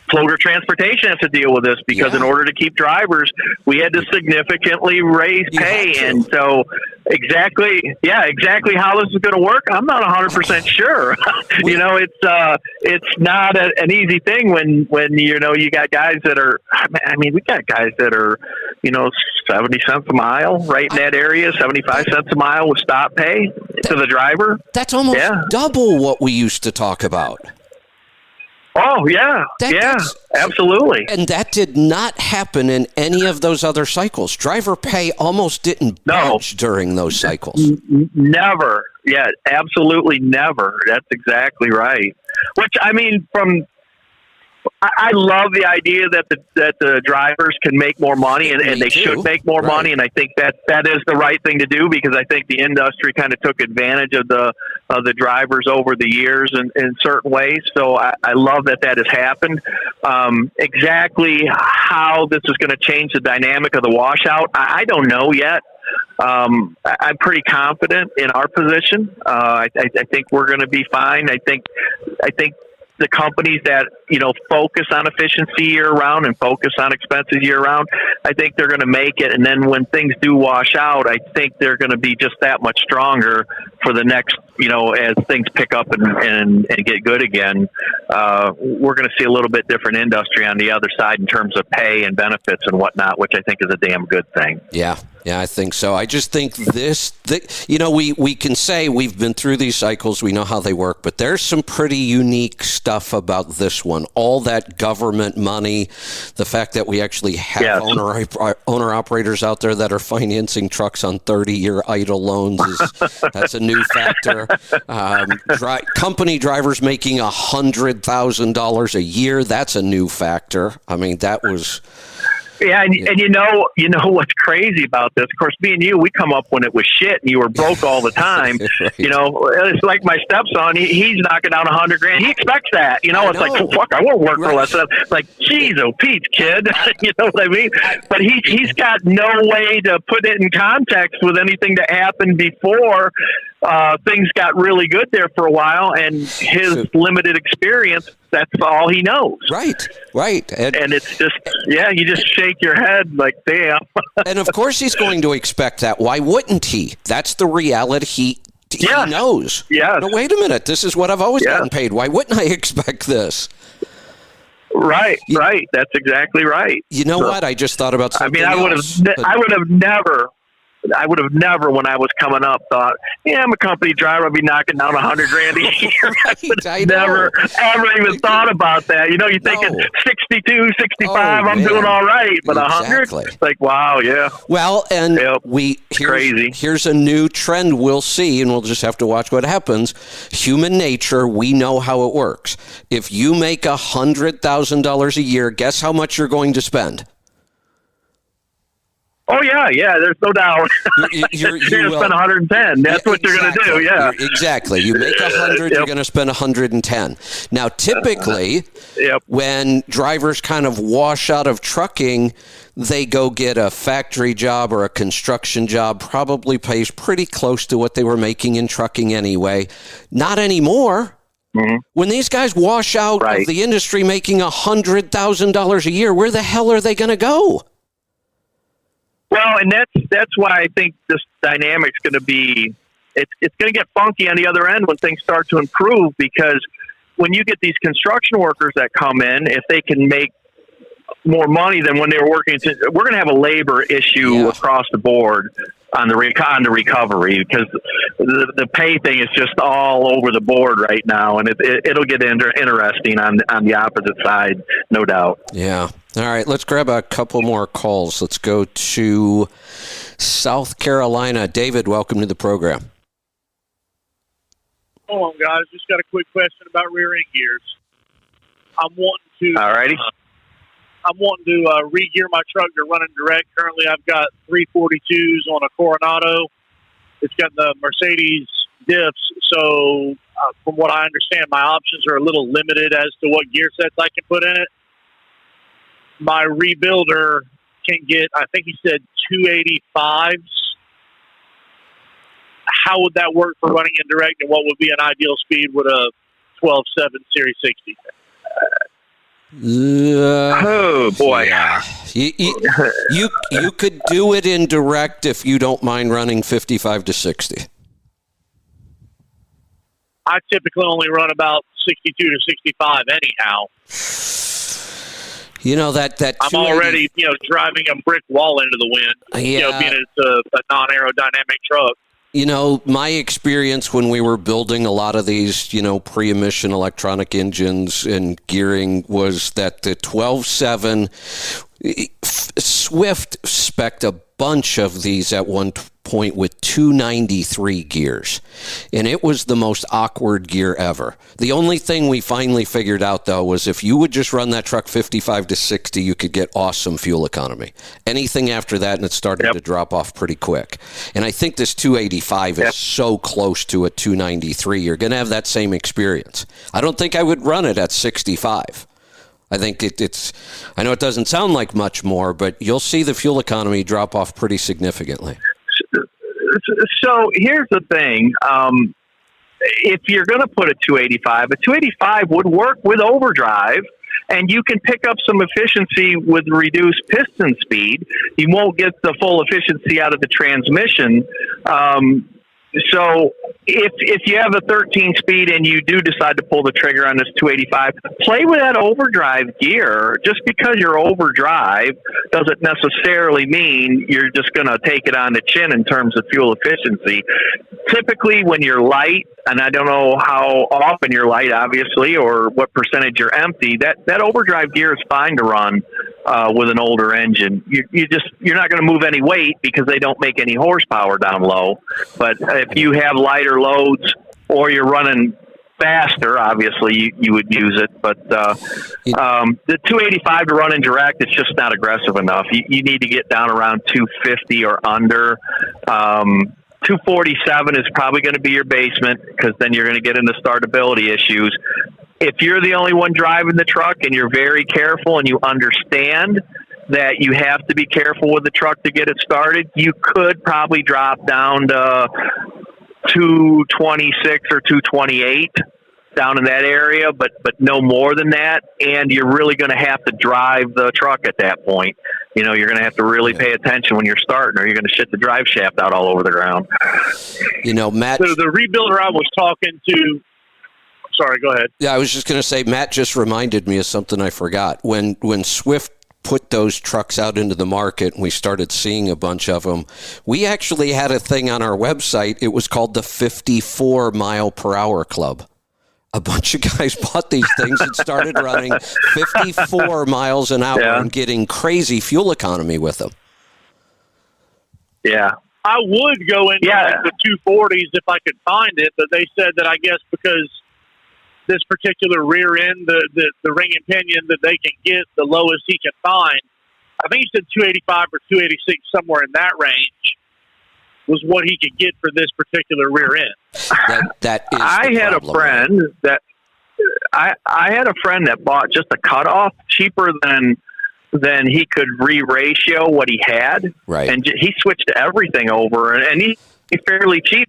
floater transportation has to deal with this because in order to keep drivers, we had to significantly raise pay. And so exactly how this is going to work, I'm not 100% sure. It's not an easy thing when you got guys that are, we got guys that are, 70 cents a mile right in that area, 75 cents a mile with stop pay to the driver. That's almost double what we used to talk about. Oh, yeah. Absolutely. And that did not happen in any of those other cycles. Driver pay almost didn't budge during those cycles. Never. Yeah, absolutely never. That's exactly right. Which, I love the idea that the drivers can make more money and they should make more money, and I think that is the right thing to do because I think the industry kind of took advantage of the drivers over the years in certain ways. So I love that has happened. Exactly how this is going to change the dynamic of the washout, I don't know yet. I'm pretty confident in our position. I think we're going to be fine. I think the companies that, focus on efficiency year round and focus on expenses year round, I think they're going to make it. And then when things do wash out, I think they're going to be just that much stronger for the next, as things pick up and get good again. We're going to see a little bit different industry on the other side in terms of pay and benefits and whatnot, which I think is a damn good thing. Yeah, I think so. I just think we can say we've been through these cycles, we know how they work, but there's some pretty unique stuff about this one. All that government money, the fact that we actually have owner-operators out there that are financing trucks on 30-year idle loans, that's a new factor. Company drivers making $100,000 a year, that's a new factor. That was... Yeah, and you know what's crazy about this? Of course, me and you, we come up when it was shit and you were broke all the time. Right. It's like my stepson. He's knocking down $100,000. He expects that. It's like, oh, fuck, I won't work for less. It's like, geez, oh, Pete, kid. You know what I mean? But he's got no way to put it in context with anything that happened before. Things got really good there for a while, and his limited experience, that's all he knows. Right. And it's just, you just shake your head like, damn. And of course he's going to expect that. Why wouldn't he? That's the reality he knows. Yeah. No, wait a minute. This is what I've always gotten paid. Why wouldn't I expect this? Right. That's exactly right. You know what? I just thought about something I would have never, when I was coming up, thought, I'm a company driver. I'll be knocking down $100,000 a year. I never, ever even thought about that. You think at 62, 65, I'm doing all right. But 100, it's like, wow, yeah. Well, and crazy. Here's a new trend we'll see, and we'll just have to watch what happens. Human nature, we know how it works. If you make $100,000 a year, guess how much you're going to spend? Oh, yeah, there's no doubt. You're going to spend 110. That's what you're going to do, yeah. Exactly. You make 100, you're going to spend 110. Now, typically, when drivers kind of wash out of trucking, they go get a factory job or a construction job, probably pays pretty close to what they were making in trucking anyway. Not anymore. Mm-hmm. When these guys wash out of the industry making $100,000 a year, where the hell are they going to go? Well, and that's why I think this dynamic's going to be it's going to get funky on the other end when things start to improve, because when you get these construction workers that come in, if they can make more money than when they were working, we're going to have a labor issue across the board on the recovery, because the pay thing is just all over the board right now, and it'll get interesting on the opposite side, no doubt. Yeah. All right, let's grab a couple more calls. Let's go to South Carolina. David, welcome to the program. Hold on, guys. Just got a quick question about rear end gears. I'm wanting to re-gear my truck to running direct. Currently, I've got 342s on a Coronado. It's got the Mercedes diffs. So, from what I understand, my options are a little limited as to what gear sets I can put in it. My rebuilder can get, I think he said 285s. How would that work for running in direct, and what would be an ideal speed with a 12.7 Series 60? Oh boy. Yeah. You could do it in direct if you don't mind running 55 to 60. I typically only run about 62 to 65 anyhow. You know that I'm already driving a brick wall into the wind. Yeah. Being it's a non-aerodynamic truck. My experience when we were building a lot of these, pre-emission electronic engines and gearing was that the 12.7 Swift spec'd a bunch of these at one point with 293 gears, and it was the most awkward gear ever. The only thing we finally figured out, though, was if you would just run that truck 55 to 60, you could get awesome fuel economy. Anything after that, and it started to drop off pretty quick. And I think this 285 is so close to a 293, you're going to have that same experience. I don't think I would run it at 65. I think it's. I know it doesn't sound like much more, but you'll see the fuel economy drop off pretty significantly. So here's the thing. If you're going to put a 285 would work with overdrive, and you can pick up some efficiency with reduced piston speed. You won't get the full efficiency out of the transmission. So if you have a 13 speed and you do decide to pull the trigger on this 285, play with that overdrive gear. Just because you're overdrive doesn't necessarily mean you're just going to take it on the chin in terms of fuel efficiency. Typically when you're light, and I don't know how often you're light, obviously, or what percentage you're empty, that overdrive gear is fine to run with an older engine. You're not going to move any weight because they don't make any horsepower down low. But if you have lighter loads or you're running faster, obviously you would use it. But the 285 to run in direct, it's just not aggressive enough. You need to get down around 250 or under. 247 is probably going to be your basement, because then you're going to get into startability issues. If you're the only one driving the truck and you're very careful and you understand that you have to be careful with the truck to get it started, you could probably drop down to 226 or 228 down in that area, but no more than that. And you're really going to have to drive the truck at that point. You're going to have to really pay attention when you're starting, or you're going to shit the drive shaft out all over the ground. Matt. So the rebuilder I was talking to. Sorry, go ahead. Yeah, I was just going to say, Matt just reminded me of something I forgot. When Swift put those trucks out into the market and we started seeing a bunch of them, we actually had a thing on our website. It was called the 54 mile per hour club. A bunch of guys bought these things and started running 54 miles an hour and getting crazy fuel economy with them. Yeah. I would go into the 240s if I could find it, but they said that I guess because this particular rear end, the ring and pinion that they can get, the lowest he can find, I think he said 285 or 286, somewhere in that range, was what he could get for this particular rear end. That is I had a friend that I had a friend that bought just a cutoff cheaper than he could re-ratio what he had, right? And he switched everything over, and he's fairly cheap.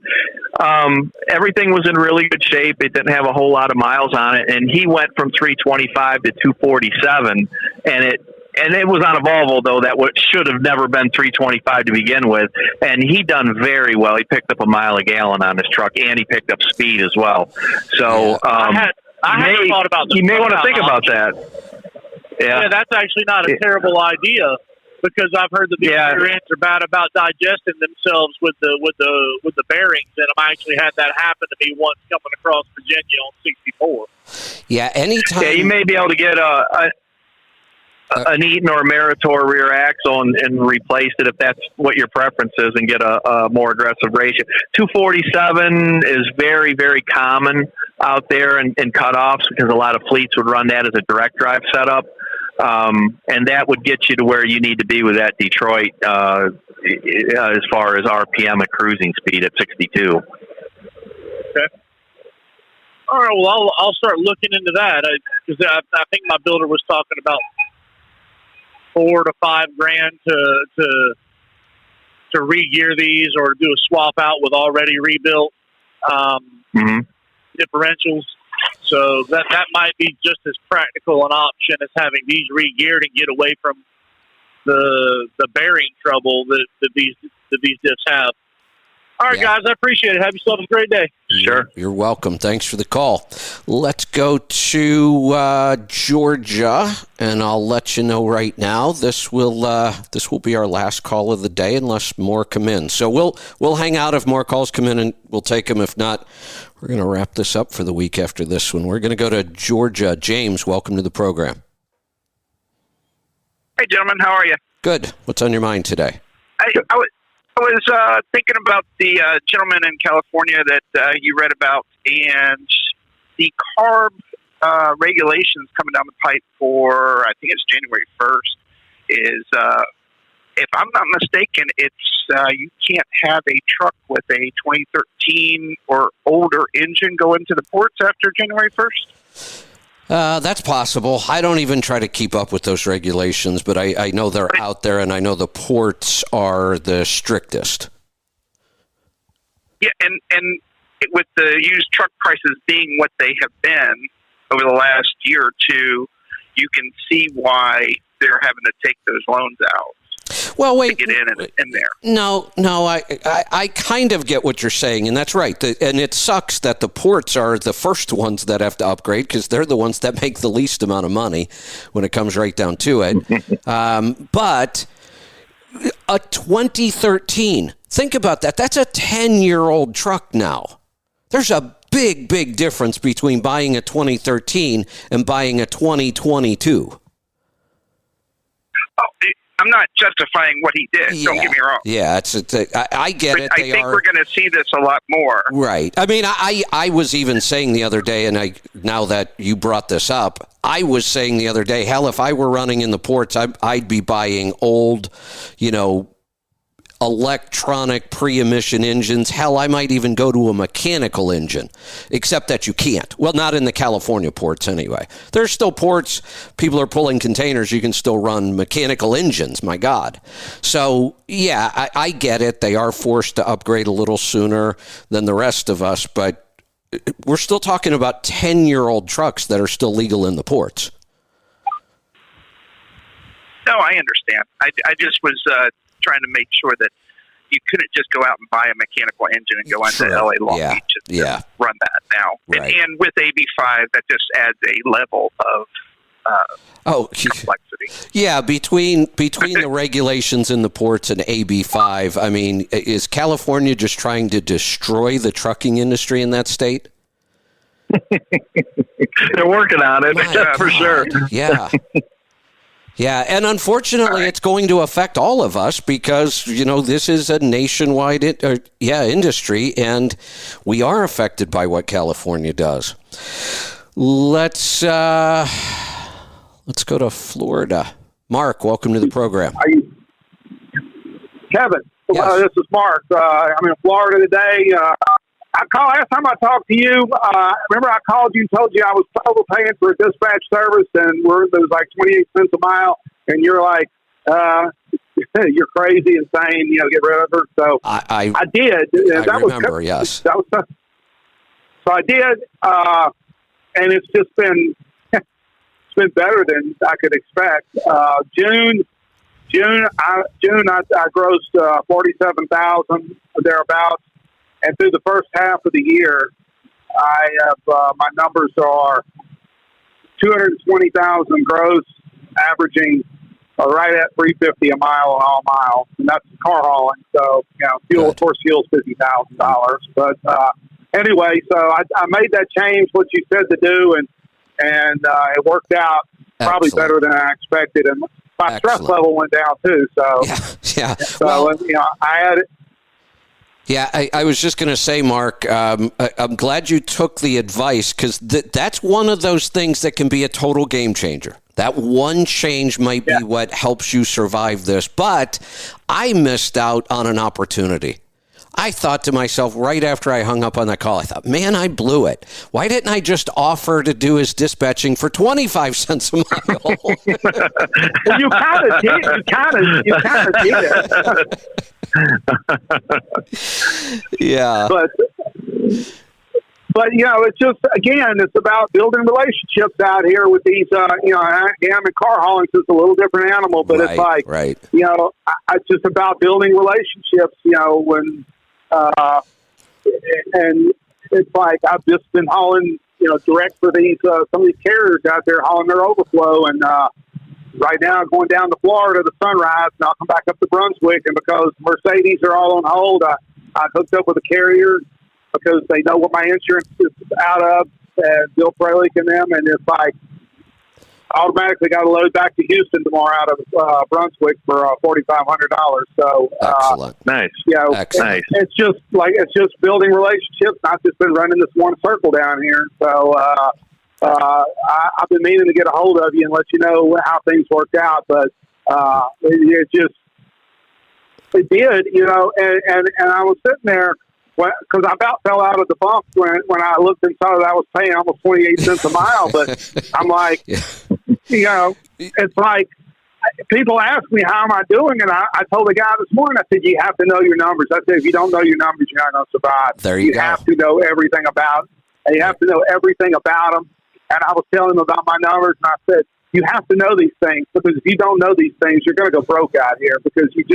Everything was in really good shape. It didn't have a whole lot of miles on it, and he went from 325 to 247, and it was on a Volvo, though, that should have never been 325 to begin with. And he done very well. He picked up a mile a gallon on his truck, and he picked up speed as well. So I hadn't thought about you may want to think about that. Yeah, that's actually not a terrible idea, because I've heard that the rear ends are bad about digesting themselves with the bearings, and I actually had that happen to me once coming across Virginia on 64. Yeah, anytime. Yeah, you may be able to get an Eaton or a Meritor rear axle and replace it if that's what your preference is, and get a more aggressive ratio. 247 is very, very common out there in cutoffs, because a lot of fleets would run that as a direct drive setup. And that would get you to where you need to be with that Detroit as far as RPM and cruising speed at 62. Okay. All right, well, I'll start looking into that, because I think my builder was talking about $4 to $5 grand to re-gear these or do a swap out with already rebuilt differentials. So that might be just as practical an option as having these re-geared and get away from the bearing trouble that these diffs have. All right, guys, I appreciate it. Have yourself a great day. Sure. You're welcome. Thanks for the call. Let's go to Georgia, and I'll let you know right now. This will be our last call of the day, unless more come in. So we'll hang out if more calls come in, and we'll take them. If not, we're going to wrap this up for the week after this one. We're going to go to Georgia. James, welcome to the program. Hey, gentlemen, how are you? Good. What's on your mind today? I was thinking about the gentleman in California that you read about, and the carb regulations coming down the pipe for, I think it's January 1st, is, if I'm not mistaken, it's you can't have a truck with a 2013 or older engine go into the ports after January 1st. That's possible. I don't even try to keep up with those regulations, but I know they're out there, and I know the ports are the strictest. Yeah, and with the used truck prices being what they have been over the last year or two, you can see why they're having to take those loans out. Well, wait. To get in there. No, I kind of get what you're saying, and that's right. And it sucks that the ports are the first ones that have to upgrade because they're the ones that make the least amount of money when it comes right down to it. But a 2013, think about that. That's a 10-year-old truck now. There's a big, big difference between buying a 2013 and buying a 2022. I'm not justifying what he did. Don't get me wrong. Yeah, I get it. I think we're going to see this a lot more. Right. I mean, I was even saying the other day, and now that you brought this up, I was saying the other day, hell, if I were running in the ports, I'd be buying old, electronic pre-emission engines. Hell, I might even go to a mechanical engine, except that you can't. Well, not in the California ports anyway. There's still ports, people are pulling containers, you can still run mechanical engines, my God. So, yeah, I get it. They are forced to upgrade a little sooner than the rest of us, but we're still talking about 10-year-old trucks that are still legal in the ports. No, I understand. I just was trying to make sure that you couldn't just go out and buy a mechanical engine and go into LA Long Beach and run that now. Right. And with AB5, that just adds a level of complexity. Yeah, between the regulations in the ports and AB5, I mean, is California just trying to destroy the trucking industry in that state? They're working on it, for sure. Yeah. Yeah, and unfortunately, it's going to affect all of us because, this is a nationwide industry, and we are affected by what California does. Let's go to Florida. Mark, welcome to the program. Kevin, yes. This is Mark. I'm in Florida today. Last time I talked to you, remember I called you and told you I was overpaying for a dispatch service, and it was like 28 cents a mile, and you're like, you're crazy, insane, get rid of her. So I did. I remember, yes. So I did, and it's just been better than I could expect. June, I grossed 47,000 thereabouts. And through the first half of the year, I have my numbers are 220,000 gross, averaging right at $350 a mile on all miles, and that's car hauling. So fuel, of course, fuel's $50,000. But anyway, so I made that change, what you said to do, and it worked out probably better than I expected, and my stress level went down too. So yeah. So I had it. Yeah, I was just going to say, Mark, I'm glad you took the advice because that's one of those things that can be a total game changer. That one change might be what helps you survive this. But I missed out on an opportunity. I thought to myself right after I hung up on that call, I thought, man, I blew it. Why didn't I just offer to do his dispatching for 25 cents a mile? Well, you kind of did. You kind of did it. Yeah. But it's just, again, it's about building relationships out here with these, and car hauling is a little different animal, but it's like, it's just about building relationships, when, and it's like, I've just been hauling, direct for these, some of these carriers out there hauling their overflow. And, right now I'm going down to Florida to Sunrise, and I'll come back up to Brunswick. And because Mercedes are all on hold, I hooked up with a carrier because they know what my insurance is out of, and Bill Fralick and them, and it's like automatically got to load back to Houston tomorrow out of Brunswick for $4,500. So excellent, nice. Excellent. It's just building relationships. I've just been running this one circle down here, so I've been meaning to get a hold of you and let you know how things worked out, but it did, and I was sitting there. Because I about fell out of the bunk when I looked and saw that I was paying almost 28 cents a mile. But I'm like, it's like people ask me, how am I doing? And I told the guy this morning, I said, you have to know your numbers. I said, if you don't know your numbers, you're not going to survive. There you go. have to know everything about them. And you have to know everything about them. And I was telling him about my numbers, and I said, you have to know these things, because if you don't know these things, you're going to go broke out here, because you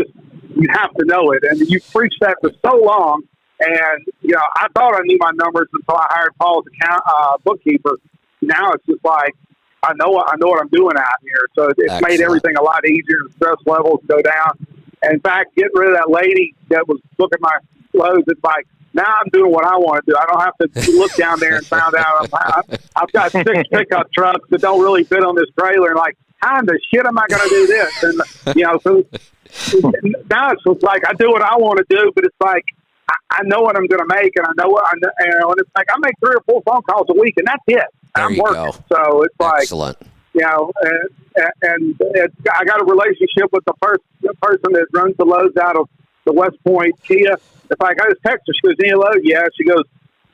have to know it. And you've preached that for so long. And, I thought I knew my numbers until I hired Paul as bookkeeper. Now it's just like, I know what I'm doing out here. So it's made everything a lot easier. The stress levels go down. And in fact, getting rid of that lady that was booking my loads, it's like, now I'm doing what I want to do. I don't have to look down there and find out I've got 6 pickup trucks that don't really fit on this trailer. And like, how in the shit am I going to do this? And, so now it's just like, I do what I want to do, but it's like, I know what I'm going to make, and I know what and it's like I make 3 or 4 phone calls a week, and that's it. I'm working. So it's like, excellent. And I got a relationship with the person that runs the loads out of the West Point Kia. If I just text her, she goes, "Any load?" Yeah. She goes,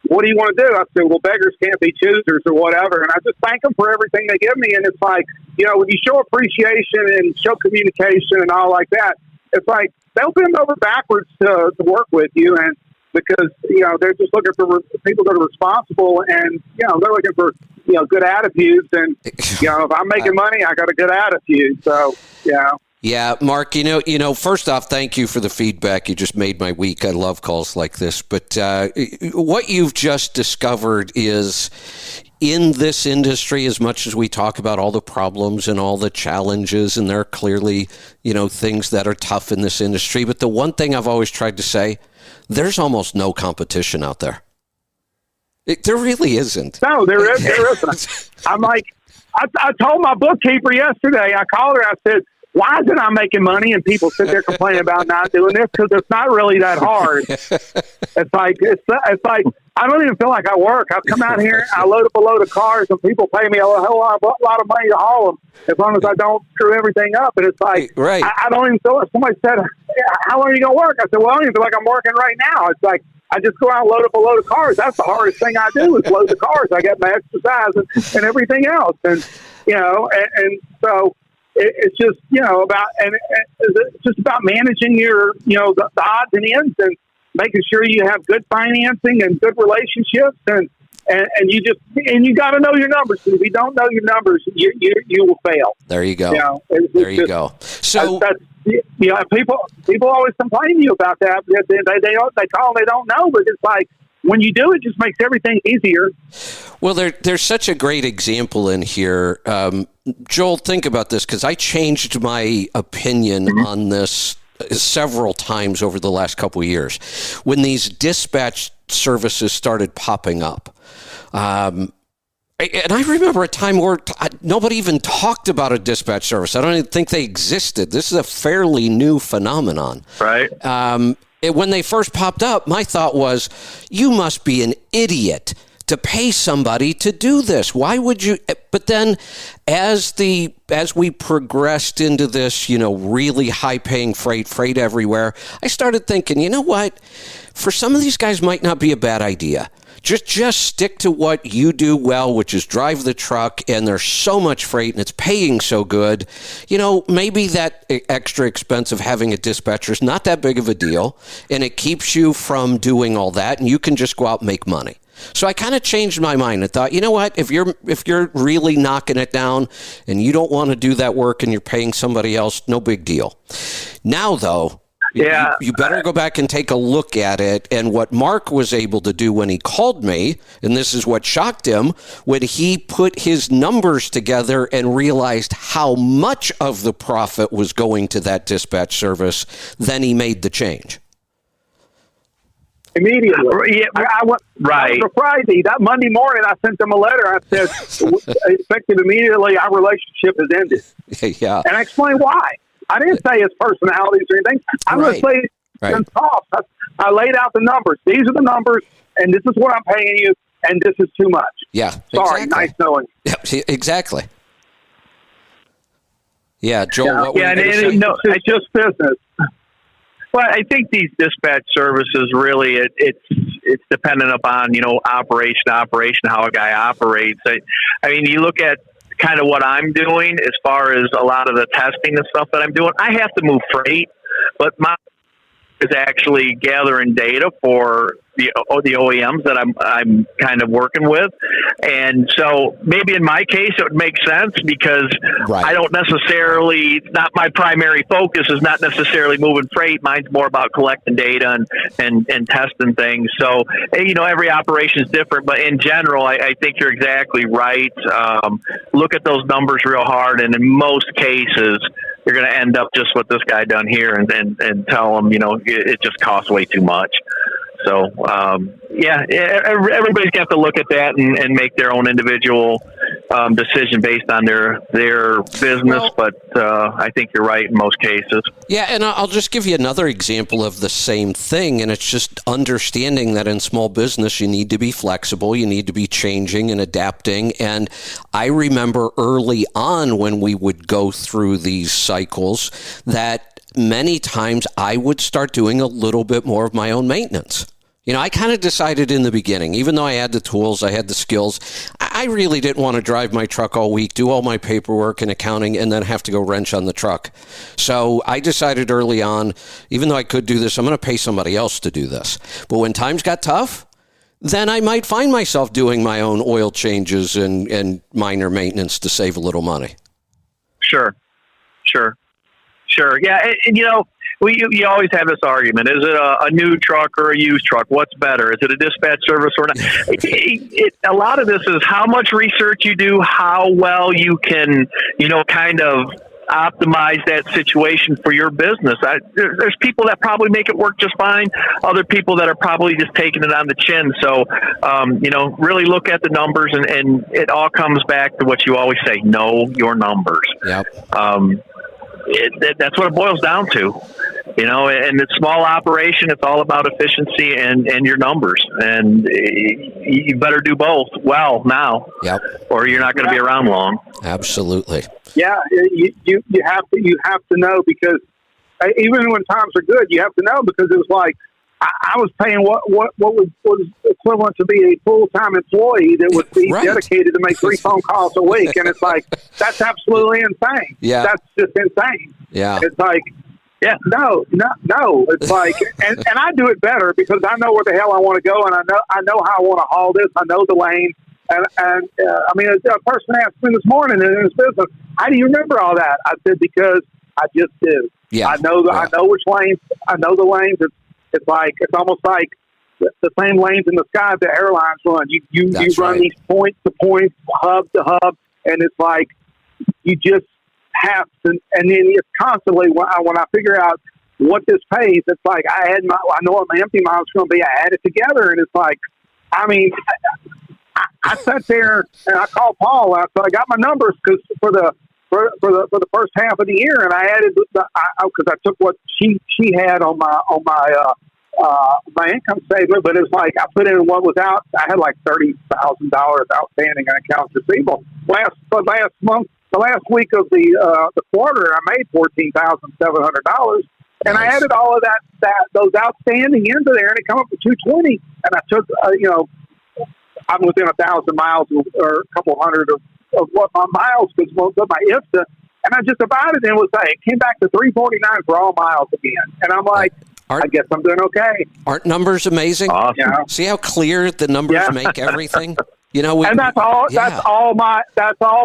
"What do you want to do?" I said, "Well, beggars can't be choosers," or whatever. And I just thank them for everything they give me. And it's like, when you show appreciation and show communication and all like that, it's like, they'll bend over backwards to work with you, and because they're just looking for people that are responsible, and they're looking for good attitudes, and if I'm making money, I got a good attitude. So yeah, Mark. First off, thank you for the feedback. You just made my week. I love calls like this. But what you've just discovered is, in this industry, as much as we talk about all the problems and all the challenges, and there are clearly, things that are tough in this industry, but the one thing I've always tried to say, there's almost no competition out there. There really isn't. No, there isn't. I'm like, I told my bookkeeper yesterday, I called her, I said, why isn't I making money? And people sit there complaining about not doing this, because it's not really that hard. It's like I don't even feel like I work. I come out here, I load up a load of cars, and people pay me a whole lot of money to haul them, as long as I don't screw everything up. And it's like, right. I don't even feel like, somebody said, how long are you going to work? I said, well, I don't even feel like I'm working right now. It's like, I just go out and load up a load of cars. That's the hardest thing I do, is load the cars. I get my exercise and everything else. And, and so it's just, about, and it's just about managing your, the odds and ends, and making sure you have good financing and good relationships, and you got to know your numbers. If you don't know your numbers, you will fail. There you go. There you go. So people always complain to you about that. They call, they don't know, but it's like, when you do, it just makes everything easier. Well, there's such a great example in here. Joel, think about this, because I changed my opinion on this several times over the last couple of years. When these dispatch services started popping up, and I remember a time where nobody even talked about a dispatch service. I don't even think they existed. This is a fairly new phenomenon. Right. When they first popped up, my thought was, you must be an idiot to pay somebody to do this. Why would you? But then as we progressed into this, really high paying freight everywhere, I started thinking, you know what? For some of these guys might not be a bad idea. Just stick to what you do well, which is drive the truck, and there's so much freight and it's paying so good. Maybe that extra expense of having a dispatcher is not that big of a deal, and it keeps you from doing all that, and you can just go out and make money. So I kind of changed my mind and thought, you know what, if you're really knocking it down and you don't want to do that work and you're paying somebody else, no big deal. Now, though, Yeah. You better go back and take a look at it. And what Mark was able to do when he called me, and this is what shocked him, when he put his numbers together and realized how much of the profit was going to that dispatch service, then he made the change. Immediately. Yeah, I went right. on Friday. That Monday morning, I sent them a letter. I said, effective immediately, our relationship has ended. Yeah. And I explained why. I didn't say his personalities or anything. I'm going to say it's cost. I laid out the numbers. These are the numbers, and this is what I'm paying you, and this is too much. Yeah. Sorry, exactly. nice knowing you. Yep, exactly. Yeah, Joel, what were you and gonna say? no, It's just business. Well, I think these dispatch services really it's dependent upon operation, how a guy operates. I mean, you look at kind of what I'm doing as far as a lot of the testing and stuff that I'm doing. I have to move freight, but my is actually gathering data for the OEMs that I'm kind of working with. And so maybe in my case, it would make sense because I don't necessarily, not my primary focus is not necessarily moving freight. Mine's more about collecting data and testing things. So, every operation is different, but in general, I think you're exactly right. Look at those numbers real hard. And in most cases, you're going to end up just what this guy done here and tell them, it just costs way too much. So, everybody's got to look at that and make their own individual decision based on their business. But I think you're right in most cases. Yeah, and I'll just give you another example of the same thing, and it's just understanding that in small business you need to be flexible, you need to be changing and adapting. And I remember early on when we would go through these cycles that many times I would start doing a little bit more of my own maintenance. I kind of decided in the beginning, even though I had the tools, I had the skills, I really didn't want to drive my truck all week, do all my paperwork and accounting, and then have to go wrench on the truck. So I decided early on, even though I could do this, I'm going to pay somebody else to do this. But when times got tough, then I might find myself doing my own oil changes and minor maintenance to save a little money. Sure. Yeah, and you always have this argument. Is it a new truck or a used truck? What's better? Is it a dispatch service or not? A lot of this is how much research you do, how well you can, kind of optimize that situation for your business. There's people that probably make it work just fine. Other people that are probably just taking it on the chin. So, really look at the numbers and it all comes back to what you always say, know your numbers. Yep. That's what it boils down to, and it's small operation. It's all about efficiency and your numbers, and you better do both well now, or you're not going to be around long. Absolutely. Yeah, you have to know, because even when times are good, you have to know, because it was like I was paying what was equivalent to be a full-time employee that would be dedicated to make 3 phone calls a week. And it's like, that's absolutely insane. Yeah. That's just insane. Yeah. It's like, no. It's like, and I do it better because I know where the hell I want to go, and I know how I want to haul this. I know the lane. And I mean, a person asked me this morning in his business, how do you remember all that? I said, because I just do. Yeah. I know which lanes. I know the lanes. It's almost like the same lanes in the sky the airlines run. You run these point to point, hub to hub, and it's like you just have to. And then it's constantly when I figure out what this pays, it's like I know what my empty miles is going to be. I add it together, and it's like, I mean, I sat there and I called Paul. So I got my numbers because for the first half of the year, and I added because I took what she had on my my income statement, but it's like I put in what was out. I had like $30,000 outstanding in accounts receivable. Last month, the last week of the quarter, I made $14,700, and I added all of those outstanding into there, and it come up to $220. And I took I'm within 1,000 miles or a couple hundred of what my miles because of my IFTA, and I just divided it and was like, it came back to $349 for all miles again, and I'm like, I guess I'm doing okay. Aren't numbers amazing? Awesome. Yeah. See how clear the numbers make everything? You know, And that's all. Yeah. That's all miles. That's all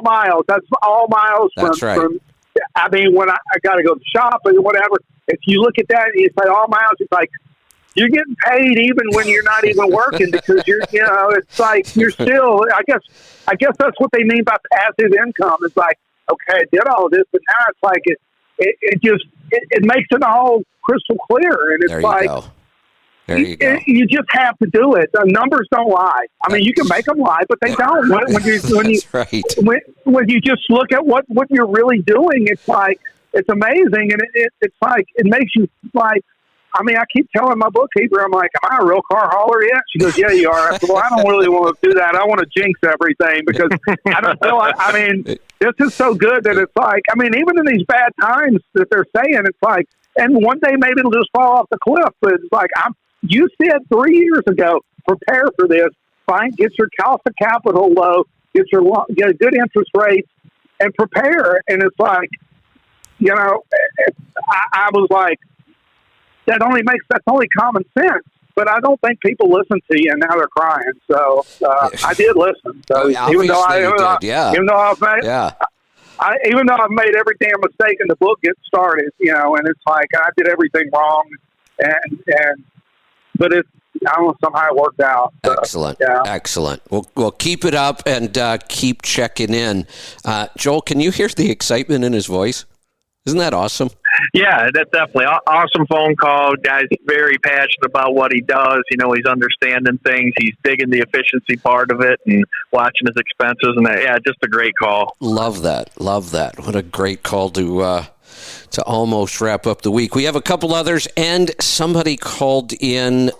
miles. That's right. I mean, when I got to go to the shop or whatever, if you look at that and you say all miles, it's like you're getting paid even when you're not even working because it's like you're still. I guess that's what they mean by passive income. It's like, okay, I did all this, but now it's like it makes it all crystal clear, and it's There you go. You just have to do it. The numbers don't lie. I mean, you can make them lie, but they don't. When you just look at what you're really doing, it's like it's amazing, and it's like it makes you like. I mean, I keep telling my bookkeeper, I'm like, am I a real car hauler yet? She goes, yeah, you are. I said, well, I don't really want to do that. I want to jinx everything because I don't feel like, I mean, this is so good that it's like, I mean, even in these bad times that they're saying, it's like, and one day maybe it'll just fall off the cliff, but it's like, you said 3 years ago, prepare for this, get your cost of capital low, get a good interest rate, and prepare. And it's like, I was like, that's only common sense. But I don't think people listen to you, and now they're crying. So I did listen. So even though I've made every damn mistake in the book get started, and it's like I did everything wrong, but I don't know, somehow it worked out. So, excellent. Well, keep it up and keep checking in. Joel, can you hear the excitement in his voice? Isn't that awesome? Yeah, that's definitely awesome phone call. Guy's very passionate about what he does. He's understanding things. He's digging the efficiency part of it and watching his expenses. And just a great call. Love that. What a great call to almost wrap up the week. We have a couple others, and somebody called in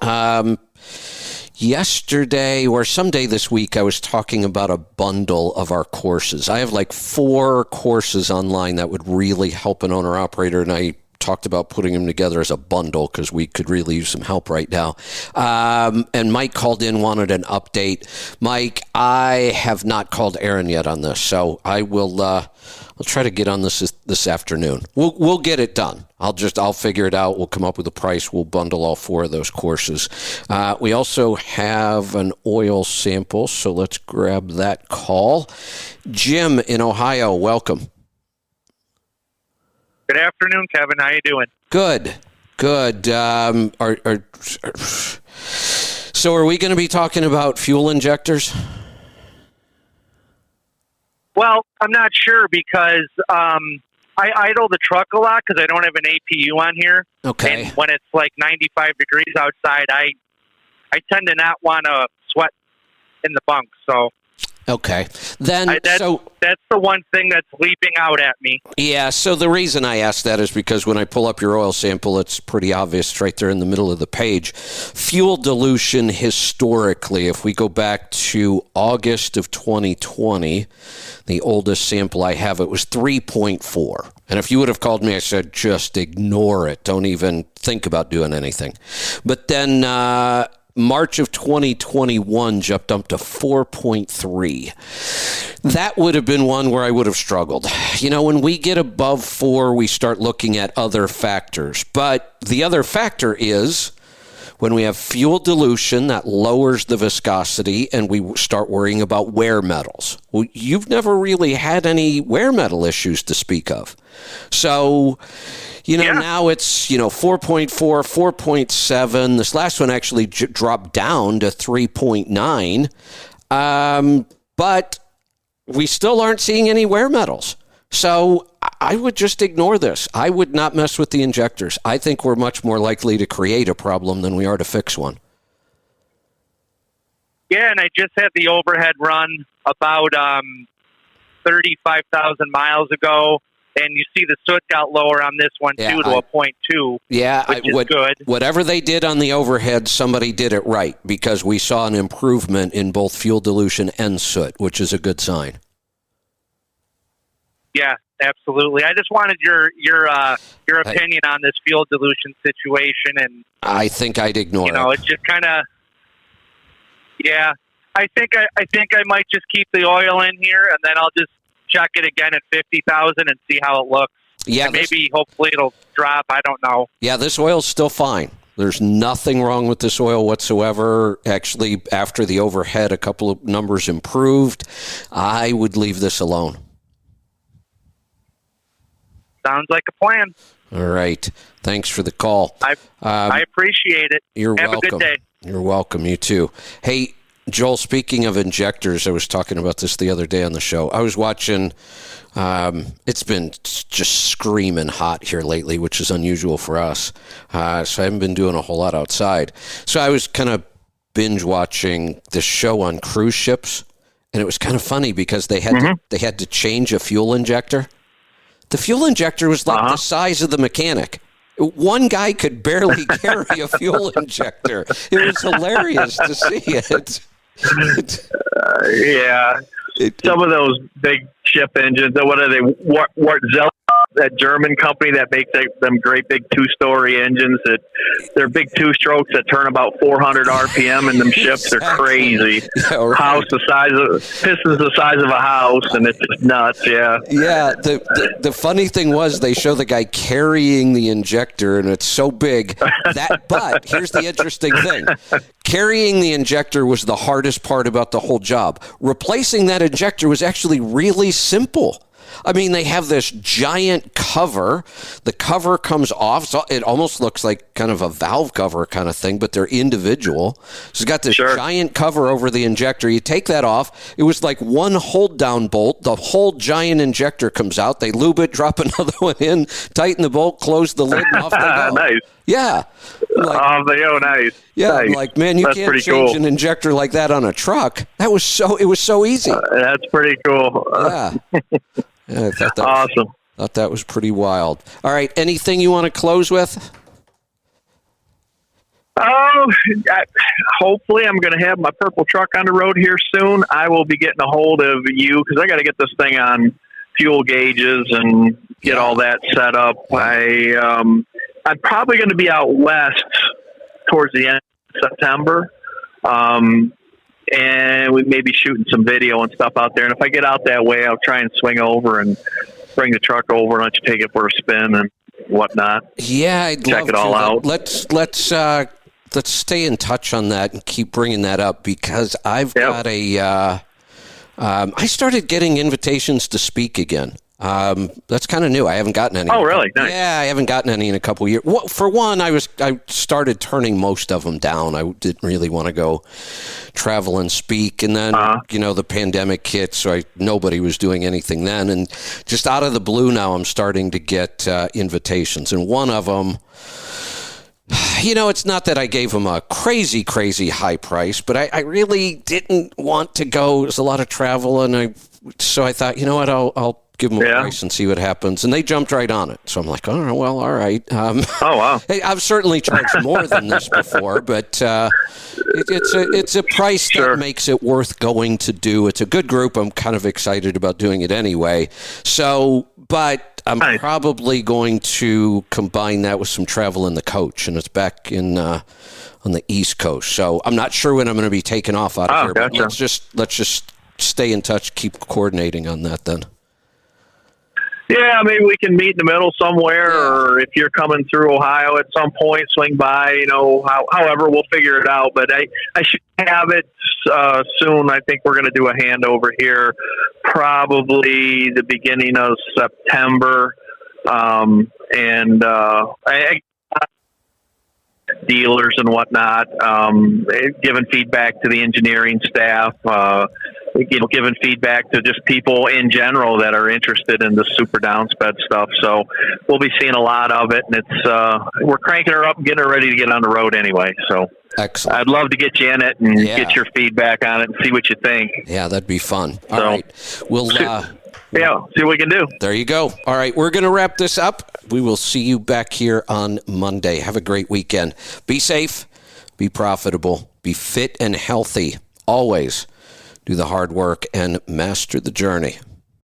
yesterday or someday this week. I was talking about a bundle of our courses. I have like 4 courses online that would really help an owner-operator, and I talked about putting them together as a bundle because we could really use some help right now. And Mike called in, wanted an update. Mike, I have not called Aaron yet on this, so I will I'll try to get on this afternoon. We'll get it done. I'll figure it out. We'll come up with a price. We'll bundle all 4 of those courses. We also have an oil sample, so let's grab that call. Jim in Ohio, welcome. Good afternoon, Kevin. How you doing? Good. So are we going to be talking about fuel injectors? Well, I'm not sure because I idle the truck a lot because I don't have an APU on here. Okay. And when it's like 95 degrees outside, I tend to not want to sweat in the bunk. So. Okay. Then that's the one thing that's leaping out at me. Yeah, so the reason I asked that is because when I pull up your oil sample, it's pretty obvious it's right there in the middle of the page. Fuel dilution historically, if we go back to August of 2020, the oldest sample I have, it was 3.4. And if you would have called me, I said, just ignore it. Don't even think about doing anything. But then March of 2021 jumped up to 4.3. That would have been one where I would have struggled. When we get above 4, we start looking at other factors. But the other factor is when we have fuel dilution, that lowers the viscosity, and we start worrying about wear metals. Well, you've never really had any wear metal issues to speak of. So, now it's, 4.4, 4.7. This last one actually dropped down to 3.9. But we still aren't seeing any wear metals. So I would just ignore this. I would not mess with the injectors. I think we're much more likely to create a problem than we are to fix one. Yeah, and I just had the overhead run about 35,000 miles ago, and you see the soot got lower on this one too, to a 0.2. Yeah, which is good. Whatever they did on the overhead, somebody did it right, because we saw an improvement in both fuel dilution and soot, which is a good sign. Yeah, absolutely. I just wanted your opinion on this fuel dilution situation, and I think I'd ignore it. It's just kind of, yeah. I think I might just keep the oil in here, and then I'll just check it again at 50,000 and see how it looks. Yeah, and maybe hopefully it'll drop. I don't know. Yeah, this oil's still fine. There's nothing wrong with this oil whatsoever. Actually, after the overhead, a couple of numbers improved. I would leave this alone. Sounds like a plan. All right. Thanks for the call. I appreciate it. You're Have welcome. a good day. You're welcome. You too. Hey, Joel, speaking of injectors, I was talking about this the other day on the show. I was watching, it's been just screaming hot here lately, which is unusual for us. So I haven't been doing a whole lot outside. So I was kind of binge watching this show on cruise ships, and it was kind of funny because they had to change a fuel injector. The fuel injector was like the size of the mechanic. One guy could barely carry a fuel injector. It was hilarious to see it. Yeah. Some of those big ship engines, what are they? Wartzell, that German company that makes them great big two-story engines. They're big two-strokes that turn about 400 RPM, and them ships are crazy. Yeah, right. Pistons the size of a house, and it's just nuts. Yeah. Yeah. The funny thing was they show the guy carrying the injector, and it's so big but here's the interesting thing. Carrying the injector was the hardest part about the whole job. Replacing that injector was actually really simple. I mean, they have this giant cover. The cover comes off. So it almost looks like kind of a valve cover kind of thing, but they're individual. So it's got this giant cover over the injector. You take that off. It was like one hold down bolt. The whole giant injector comes out. They lube it, drop another one in, tighten the bolt, close the lid, and off they go. Nice. Yeah. Nice. Yeah, nice. I'm like, man, you can't change an injector like that on a truck. It was so easy. That's pretty cool. Yeah. I thought that awesome. Thought that was pretty wild. All right, anything you want to close with? Hopefully I'm going to have my purple truck on the road here soon. I will be getting a hold of you because I got to get this thing on fuel gauges and get all that set up. I'm probably going to be out west towards the end of September. And we may be shooting some video and stuff out there. And if I get out that way, I'll try and swing over and bring the truck over and let you take it for a spin and whatnot. Yeah, I'd check love it all to. out. Let's stay in touch on that and keep bringing that up because I've got I started getting invitations to speak again. That's kind of new. I haven't gotten any. Oh, really? Nice. Yeah, I haven't gotten any in a couple of years. Well, for one, I started turning most of them down. I didn't really want to go travel and speak. And then, the pandemic hit, so nobody was doing anything then. And just out of the blue now, I'm starting to get invitations. And one of them, it's not that I gave them a crazy, crazy high price, but I really didn't want to go. There's a lot of travel, so I thought, you know what, I'll give them a price and see what happens. And they jumped right on it. So I'm like, all right. Oh, wow. Hey, I've certainly charged more than this before, but it's a price that makes it worth going to do. It's a good group. I'm kind of excited about doing it anyway. So, but I'm probably going to combine that with some travel in the coach, and it's back in on the East Coast. So I'm not sure when I'm going to be taking off out of here, but let's just stay in touch, keep coordinating on that then. Yeah, maybe we can meet in the middle somewhere, or if you're coming through Ohio at some point, swing by, however, we'll figure it out. But I should have it soon. I think we're going to do a handover here, probably the beginning of September. And I dealers and whatnot, giving feedback to the engineering staff, giving feedback to just people in general that are interested in the super downsped stuff. So we'll be seeing a lot of it, and it's we're cranking her up and getting her ready to get on the road anyway. So excellent. I'd love to get you in it and get your feedback on it and see what you think. Yeah, that'd be fun. All right, Yeah, see what we can do. There you go. All right, we're going to wrap this up. We will see you back here on Monday. Have a great weekend. Be safe, be profitable, be fit and healthy. Always do the hard work and master the journey.